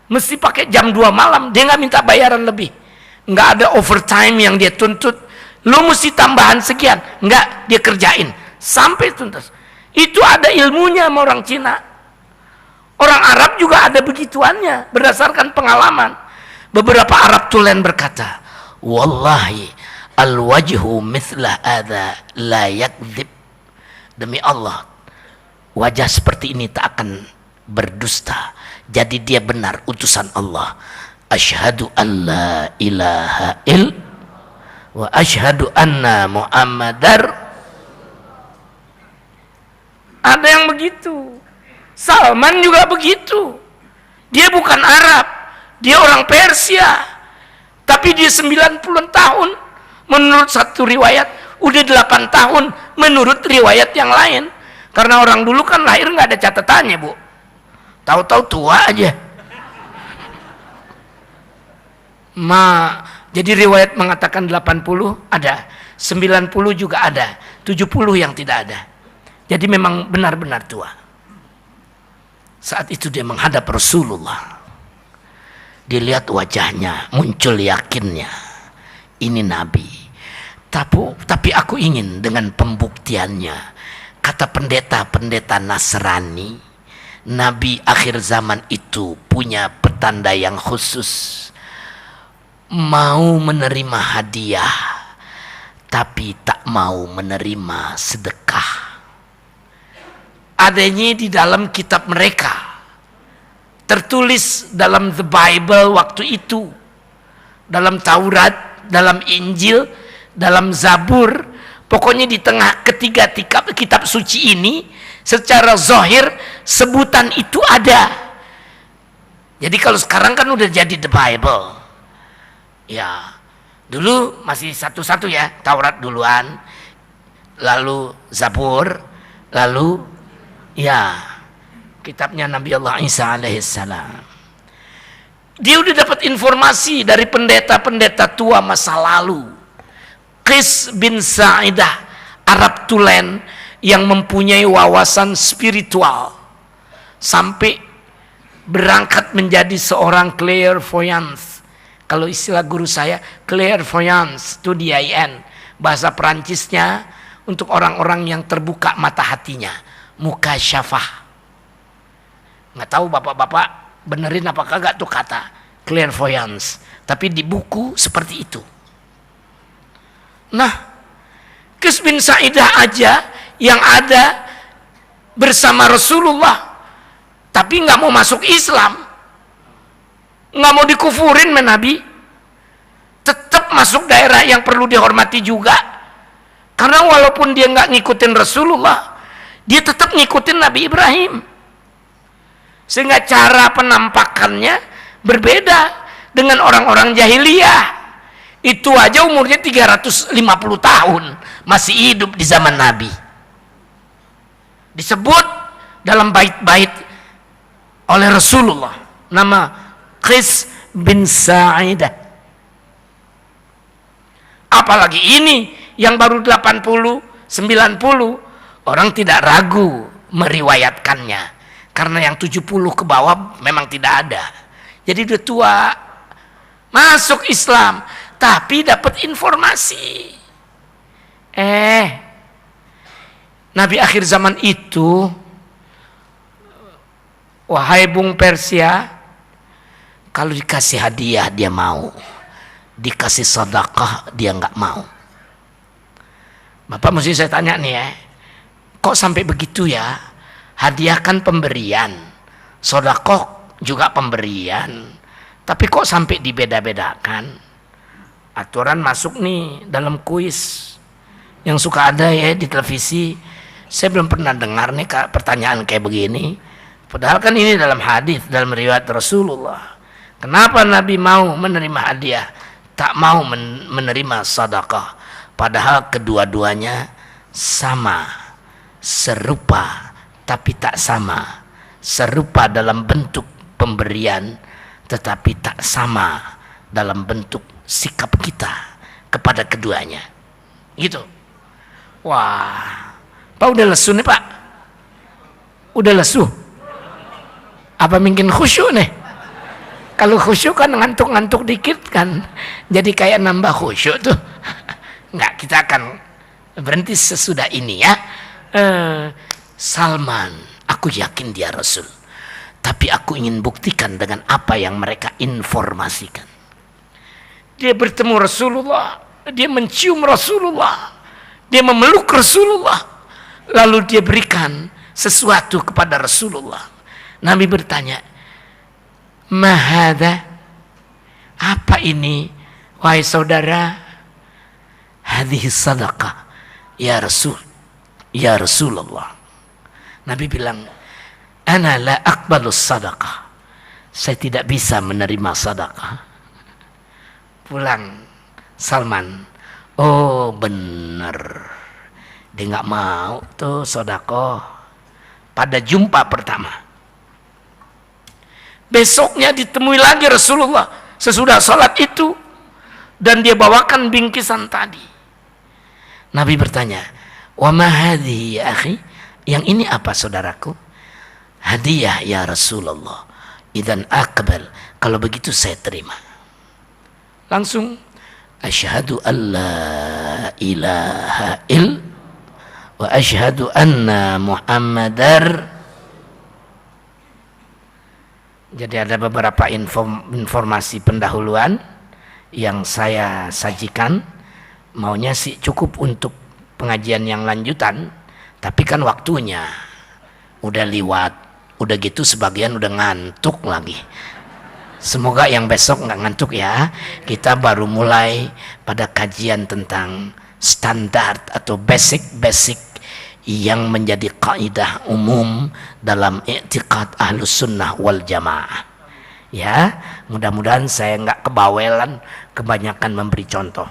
Speaker 2: mesti pakai jam 2 malam, dia nggak minta bayaran lebih. Nggak ada overtime yang dia tuntut, lu mesti tambahan sekian, nggak, dia kerjain sampai tuntas. Itu ada ilmunya sama orang Cina. Orang Arab juga ada begituannya berdasarkan pengalaman. Beberapa Arab tulen berkata, wallahi al-wajhu mithla hadha la yakdzib. Demi Allah, wajah seperti ini tak akan berdusta. Jadi dia benar utusan Allah. Asyhadu an la ilaha wa asyhadu anna Muhammadar. Ada yang begitu. Salman juga begitu. Dia bukan Arab, dia orang Persia. Tapi dia 90 tahun menurut satu riwayat, udah 8 tahun menurut riwayat yang lain. Karena orang dulu kan lahir nggak ada catatannya, Bu. Tahu-tahu tua aja. Jadi riwayat mengatakan 80 ada, 90 juga ada, 70 yang tidak ada. Jadi memang benar-benar tua. Saat itu dia menghadap Rasulullah. Dilihat wajahnya, muncul yakinnya. Ini Nabi. Tapi aku ingin dengan pembuktiannya. Kata pendeta-pendeta Nasrani, Nabi akhir zaman itu punya petanda yang khusus. Mau menerima hadiah, tapi tak mau menerima sedekah. Adanya di dalam kitab mereka, tertulis dalam the Bible waktu itu, dalam Taurat, dalam Injil, dalam Zabur, pokoknya di tengah ketiga kitab suci ini, secara zahir sebutan itu ada. Jadi kalau sekarang kan udah jadi the Bible. Ya, dulu masih satu-satu ya, Taurat duluan, lalu Zabur, lalu ya kitabnya Nabi Allah Isa alaihissalam. Dia udah dapat informasi dari pendeta-pendeta tua masa lalu. Qis bin Sa'idah, Arab tulen yang mempunyai wawasan spiritual, sampai berangkat menjadi seorang clairvoyance. Kalau istilah guru saya, clairvoyance itu DIN, bahasa Perancisnya untuk orang-orang yang terbuka mata hatinya, mukasyafah. Nggak tahu bapak-bapak benerin apa kagak tuh kata clairvoyance, tapi di buku seperti itu. Nah, Qis bin Sa'idah aja yang ada bersama Rasulullah, tapi nggak mau masuk Islam, nggak mau dikufurin men Nabi, tetap masuk daerah yang perlu dihormati juga, Karena walaupun dia nggak ngikutin Rasulullah, dia tetap ngikutin Nabi Ibrahim. Sehingga cara penampakannya berbeda dengan orang-orang jahiliyah. Itu aja umurnya 350 tahun, masih hidup di zaman Nabi. Disebut dalam bait-bait oleh Rasulullah, nama Qais bin Sa'idah. Apalagi ini yang baru 80, 90, orang tidak ragu meriwayatkannya. Karena yang 70 ke bawah memang tidak ada. Jadi udah tua, masuk Islam, tapi dapat informasi. Nabi akhir zaman itu, wahai Bung Persia, kalau dikasih hadiah dia mau, dikasih sedekah dia nggak mau. Bapak mesti saya tanya nih kok sampai begitu ya? Hadiah kan pemberian, sedekah juga pemberian, tapi kok sampai dibeda-bedakan? Aturan masuk nih dalam kuis yang suka ada ya di televisi. Saya belum pernah dengar nih pertanyaan kayak begini. Padahal kan ini dalam hadis, dalam riwayat Rasulullah. Kenapa Nabi mau menerima hadiah, tak mau menerima sedekah? Padahal kedua-duanya sama, serupa, tapi tak sama. Serupa dalam bentuk pemberian, tetapi tak sama dalam bentuk sikap kita kepada keduanya. Gitu. Wah, Pak udah lesu nih Pak? Udah lesu? Apa mungkin khusyuk nih? Kalau khusyuk kan ngantuk-ngantuk dikit kan, jadi kayak nambah khusyuk tuh. Enggak, kita akan berhenti sesudah ini ya. Salman, aku yakin dia Rasul, tapi aku ingin buktikan dengan apa yang mereka informasikan. Dia bertemu Rasulullah, dia mencium Rasulullah, dia memeluk Rasulullah, lalu dia berikan sesuatu kepada Rasulullah. Nabi bertanya, "Mahada? Apa ini, wahai saudara?" "Hadhihi sadaqah, ya Rasul, ya Rasulullah." Nabi bilang, "Ana la aqbalus sadaqah." Saya tidak bisa menerima sedekah. Pulang Salman, oh bener, dia nggak mau tuh sedekah. Pada jumpa pertama, besoknya ditemui lagi Rasulullah sesudah sholat itu, dan dia bawakan bingkisan tadi. Nabi bertanya, "Wa ma hadhihi ya akhi?" Yang ini apa saudaraku? "Hadiah ya Rasulullah." "Idzan aqbal." Kalau begitu saya terima. Langsung, asyhadu an la ilaha il wa asyhadu anna Muhammadar. Jadi ada beberapa informasi pendahuluan yang saya sajikan. Maunya sih cukup untuk pengajian yang lanjutan, tapi kan waktunya udah liwat. Udah gitu sebagian udah ngantuk lagi. Semoga yang besok nggak ngantuk ya. Kita baru mulai pada kajian tentang standar atau basic yang menjadi kaidah umum dalam i'tiqad Ahlus Sunnah wal Jamaah. Ya, mudah-mudahan saya nggak kebawelan kebanyakan memberi contoh.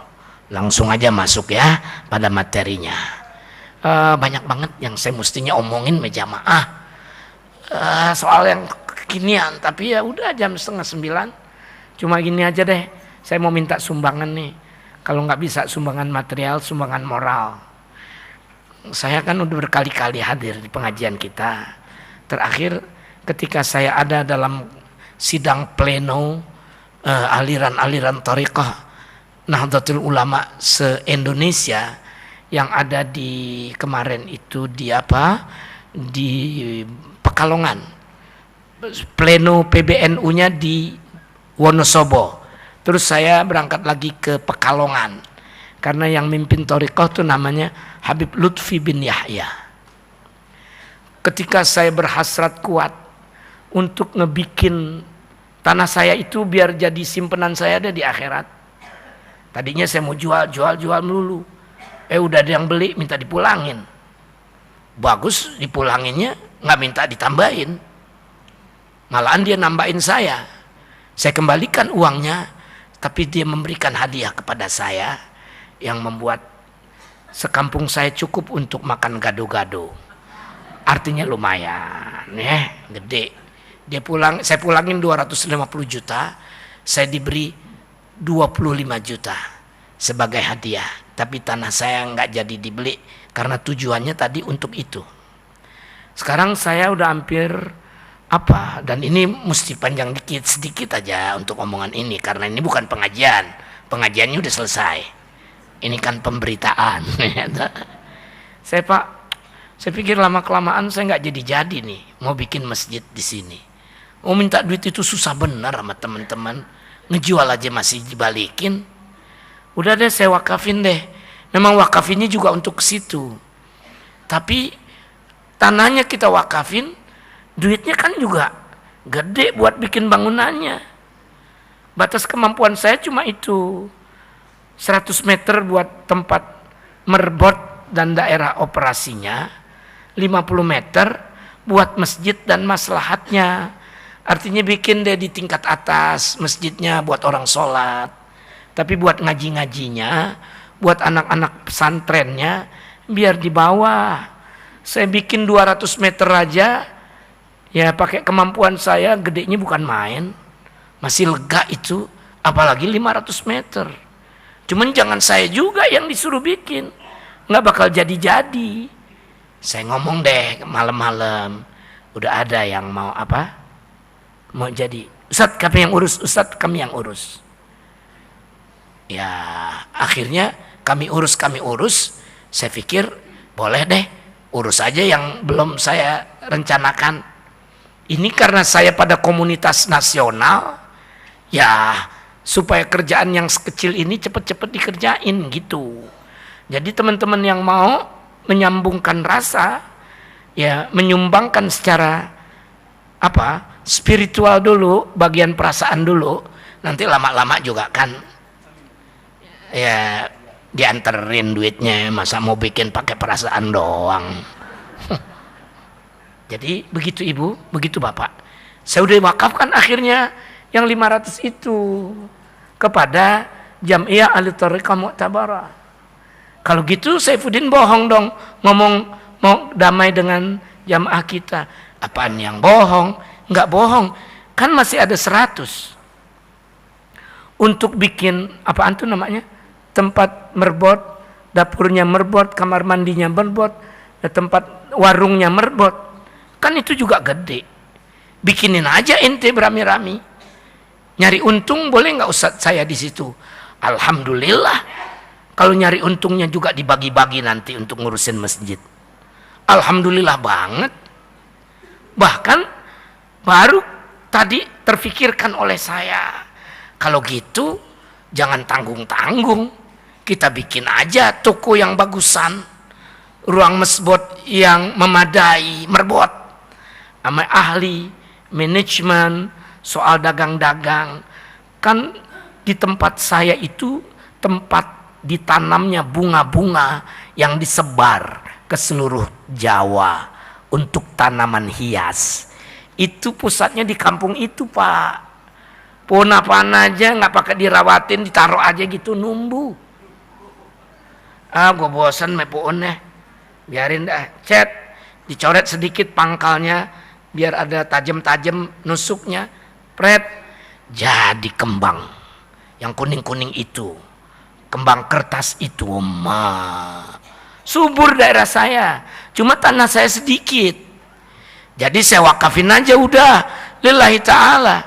Speaker 2: Langsung aja masuk ya pada materinya. Banyak banget yang saya mestinya omongin berjamaah. Soal yang kekinian, tapi ya udah jam 8:30. Cuma gini aja deh, saya mau minta sumbangan nih. Kalau nggak bisa sumbangan material, sumbangan moral. Saya kan udah berkali-kali hadir di pengajian kita. Terakhir ketika saya ada dalam sidang pleno aliran-aliran thariqah Nahdlatul Ulama se-Indonesia yang ada di kemarin itu di Pekalongan. Pleno PBNU-nya di Wonosobo. Terus saya berangkat lagi ke Pekalongan karena yang mimpin thariqah itu namanya Habib Lutfi bin Yahya. Ketika saya berhasrat kuat untuk ngebikin tanah saya itu biar jadi simpenan saya ada di akhirat. Tadinya saya mau jual melulu. Udah ada yang beli, minta dipulangin. Bagus dipulanginnya, nggak minta ditambahin. Malahan dia nambahin saya. Saya kembalikan uangnya, tapi dia memberikan hadiah kepada saya yang membuat sekampung saya cukup untuk makan gado-gado. Artinya lumayan, gede. Saya pulangin 250 juta, saya diberi 25 juta sebagai hadiah. Tapi tanah saya nggak jadi dibeli karena tujuannya tadi untuk itu. Sekarang saya udah hampir dan ini mesti panjang sedikit aja untuk omongan ini karena ini bukan pengajian. Pengajiannya udah selesai. Ini kan pemberitaan. Saya pikir lama kelamaan saya nggak jadi nih mau bikin masjid di sini. Mau minta duit itu susah benar sama teman-teman. Ngejual aja masih dibalikin. Udah deh saya wakafin deh. Memang wakafinnya juga untuk situ. Tapi tanahnya kita wakafin, duitnya kan juga gede buat bikin bangunannya. Batas kemampuan saya cuma itu. 100 meter buat tempat merbot dan daerah operasinya. 50 meter buat masjid dan maslahatnya. Artinya bikin deh di tingkat atas masjidnya buat orang sholat. Tapi buat ngaji-ngajinya, buat anak-anak pesantrennya, biar di bawah. Saya bikin 200 meter aja, ya pakai kemampuan saya, gedenya bukan main. Masih lega itu, apalagi 500 meter. Cuman jangan saya juga yang disuruh bikin. Nggak bakal jadi-jadi. Saya ngomong deh malam-malam, udah ada yang mau mau jadi. Ustadz kami yang urus, Ustadz kami yang urus. Ya akhirnya kami urus. Saya pikir boleh deh urus aja yang belum saya rencanakan. Ini karena saya pada komunitas nasional, ya supaya kerjaan yang sekecil ini cepat-cepat dikerjain gitu. Jadi teman-teman yang mau menyambungkan rasa, ya menyumbangkan secara spiritual dulu, bagian perasaan dulu, nanti lama-lama juga kan ya dianterin duitnya, masa mau bikin pakai perasaan doang. Jadi begitu Ibu, begitu Bapak. Saya udah wakafkan akhirnya yang 500 itu kepada Jam'iyah Ahli Thariqah Mu'tabarah. Kalau gitu Saifuddin bohong dong, ngomong mau damai dengan jamaah kita. Apaan yang bohong? Enggak bohong, kan masih ada 100 untuk bikin apaan tuh namanya, tempat merbot, dapurnya merbot, kamar mandinya merbot, tempat warungnya merbot, kan itu juga gede. Bikinin aja ente berami-rami, nyari untung boleh nggak Ustadz saya di situ? Alhamdulillah, kalau nyari untungnya juga dibagi-bagi nanti untuk ngurusin masjid. Alhamdulillah banget. Bahkan baru tadi terfikirkan oleh saya, kalau gitu jangan tanggung-tanggung, kita bikin aja toko yang bagusan, ruang mesbot yang memadai, merbot, sama ahli manajemen soal dagang-dagang. Kan di tempat saya itu tempat ditanamnya bunga-bunga yang disebar ke seluruh Jawa untuk tanaman hias. Itu pusatnya di kampung itu Pak. Pohon apaan aja nggak pakai dirawatin, ditaruh aja gitu numbuh. Gue bosan me pohonnya, biarin dah. Cet, dicoret sedikit pangkalnya biar ada tajam-tajam nusuknya. Pret, jadi kembang yang kuning-kuning itu, kembang kertas itu subur daerah saya. Cuma tanah saya sedikit. Jadi saya wakafin aja udah, lillahi ta'ala.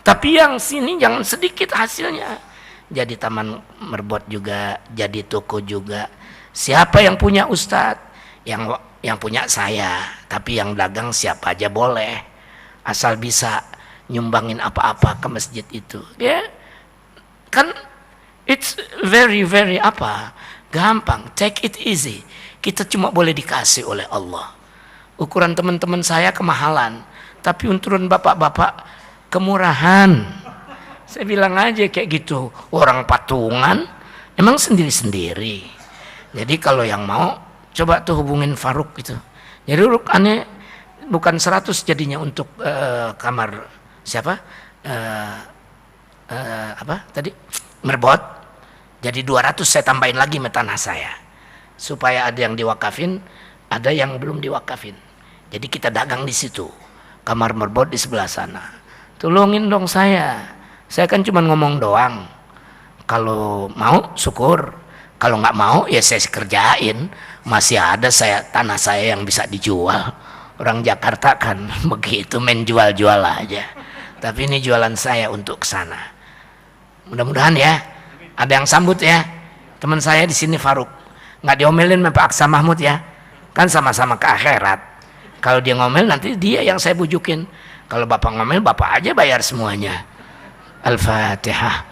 Speaker 2: Tapi yang sini jangan sedikit hasilnya. Jadi taman merbot juga, jadi toko juga. Siapa yang punya Ustadz? Yang punya saya. Tapi yang dagang siapa aja boleh. Asal bisa nyumbangin apa-apa ke masjid itu. Ya, kan it's very gampang. Take it easy. Kita cuma boleh dikasih oleh Allah. Ukuran teman-teman saya kemahalan, tapi ukuran bapak-bapak kemurahan. Saya bilang aja kayak gitu, orang patungan emang sendiri-sendiri. Jadi kalau yang mau coba tuh hubungin Faruk gitu. Jadi rukannya bukan 100 jadinya untuk kamar siapa? Apa tadi? Merbot. Jadi 200 saya tambahin lagi tanah saya. Supaya ada yang diwakafin, ada yang belum diwakafin. Jadi kita dagang di situ. Kamar merbot di sebelah sana. Tolongin dong saya. Saya kan cuma ngomong doang. Kalau mau syukur. Kalau nggak mau ya saya kerjain. Masih ada tanah saya yang bisa dijual. Orang Jakarta kan begitu main jual-jual aja. Tapi ini jualan saya untuk kesana. Mudah-mudahan ya. Ada yang sambut ya. Teman saya di sini Faruk. Nggak diomelin sama Pak Aksa Mahmud ya. Kan sama-sama ke akhirat. Kalau dia ngomel nanti dia yang saya bujukin. Kalau bapak ngomel bapak aja bayar semuanya. Al-Fatihah.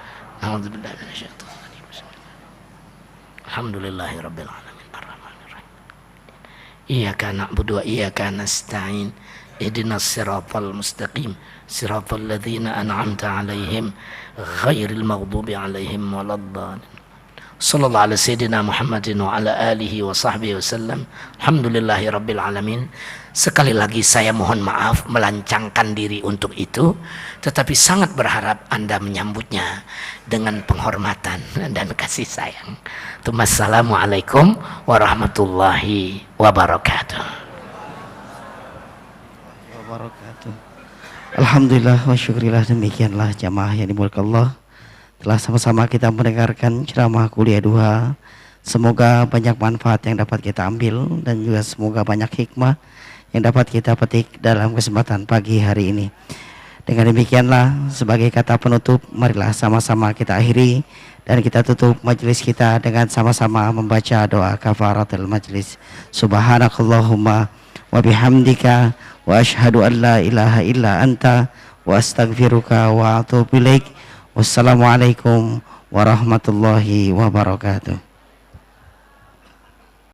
Speaker 2: Alhamdulillahirabbil alamin arrahmanir rahim. Iyyaka na'budu wa iyyaka nasta'in. Ihdinas siratal mustaqim. Siratal ladzina an'amta 'alaihim ghairil maghdubi 'alaihim waladdallin. Sallallahu ala sayyidina Muhammadin wa ala alihi wa sahbihi wasallam. Alhamdulillahi rabbil alamin. Sekali lagi saya mohon maaf melancangkan diri untuk itu, tetapi sangat berharap Anda menyambutnya dengan penghormatan dan kasih sayang. Assalamualaikum warahmatullahi wabarakatuh.
Speaker 1: Alhamdulillah wa syukurillah, demikianlah jamaah yang dimuliakan Allah. Telah sama-sama kita mendengarkan ceramah kuliah 2. Semoga banyak manfaat yang dapat kita ambil dan juga semoga banyak hikmah yang dapat kita petik dalam kesempatan pagi hari ini. Dengan demikianlah sebagai kata penutup, marilah sama-sama kita akhiri dan kita tutup majelis kita dengan sama-sama membaca doa kafaratul majelis. Subhanakallahumma wa bihamdika wa asyhadu an la ilaha illa anta wa astaghfiruka wa atubu ilaik. Wassalamualaikum warahmatullahi wabarakatuh.